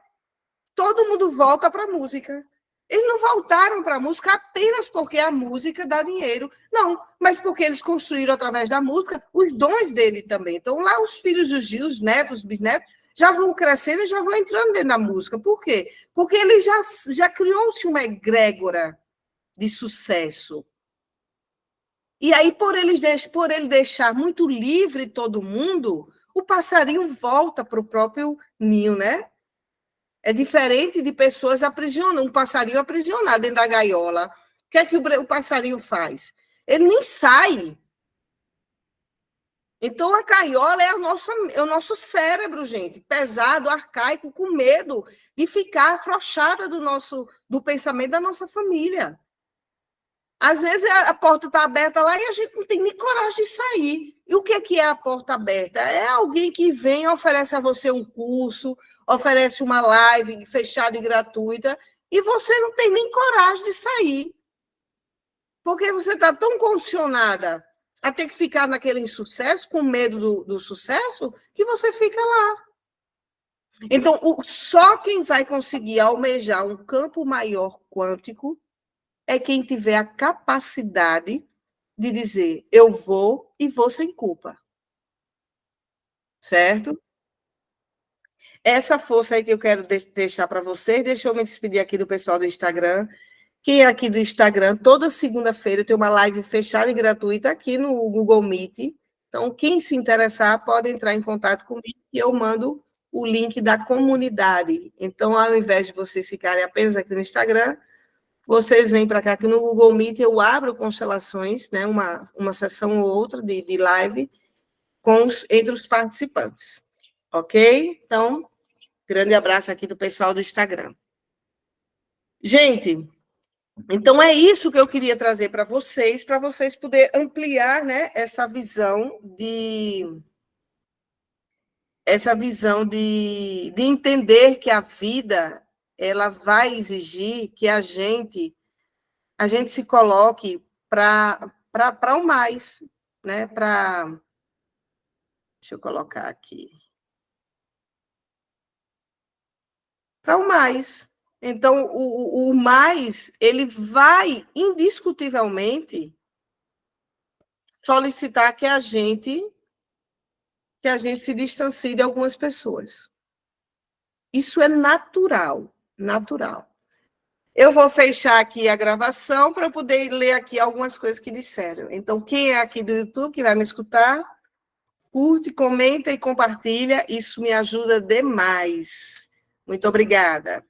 todo mundo volta para a música. Eles não voltaram para a música apenas porque a música dá dinheiro. Não, mas porque eles construíram, através da música, os dons dele também. Então, lá os filhos do Gil, os netos, os bisnetos, já vão crescendo e já vão entrando dentro da música. Por quê? Porque ele já criou-se uma egrégora de sucesso. E aí, por ele deixar muito livre todo mundo, o passarinho volta para o próprio ninho, né? É diferente de pessoas aprisionadas, um passarinho aprisionado dentro da gaiola. O que é que o passarinho faz? Ele nem sai. Então, a gaiola é o nosso cérebro, gente, pesado, arcaico, com medo de ficar afrouxada do pensamento da nossa família. Às vezes a porta está aberta lá e a gente não tem nem coragem de sair. E o que é a porta aberta? É alguém que vem e oferece a você um curso, oferece uma live fechada e gratuita, e você não tem nem coragem de sair. Porque você está tão condicionada a ter que ficar naquele insucesso, com medo do sucesso, que você fica lá. Então, só quem vai conseguir almejar um campo maior quântico é quem tiver a capacidade de dizer, eu vou e vou sem culpa. Certo? Essa força aí que eu quero deixar para vocês. Deixa eu me despedir aqui do pessoal do Instagram. Quem é aqui do Instagram, toda segunda-feira eu tenho uma live fechada e gratuita aqui no Google Meet. Então, quem se interessar pode entrar em contato comigo e eu mando o link da comunidade. Então, ao invés de vocês ficarem apenas aqui no Instagram, vocês vêm para cá, que no Google Meet eu abro constelações, né, uma sessão ou outra de live entre os participantes. Ok? Então, grande abraço aqui do pessoal do Instagram. Gente, então é isso que eu queria trazer para vocês poderem ampliar, né, essa visão de entender que a vida ela vai exigir que a gente se coloque para o mais, né? Deixa eu colocar aqui. Para o mais. Então, o mais, ele vai, indiscutivelmente, solicitar que a gente se distancie de algumas pessoas. Isso é natural, natural. Eu vou fechar aqui a gravação para poder ler aqui algumas coisas que disseram. Então, quem é aqui do YouTube que vai me escutar, curte, comenta e compartilha. Isso me ajuda demais. Muito obrigada.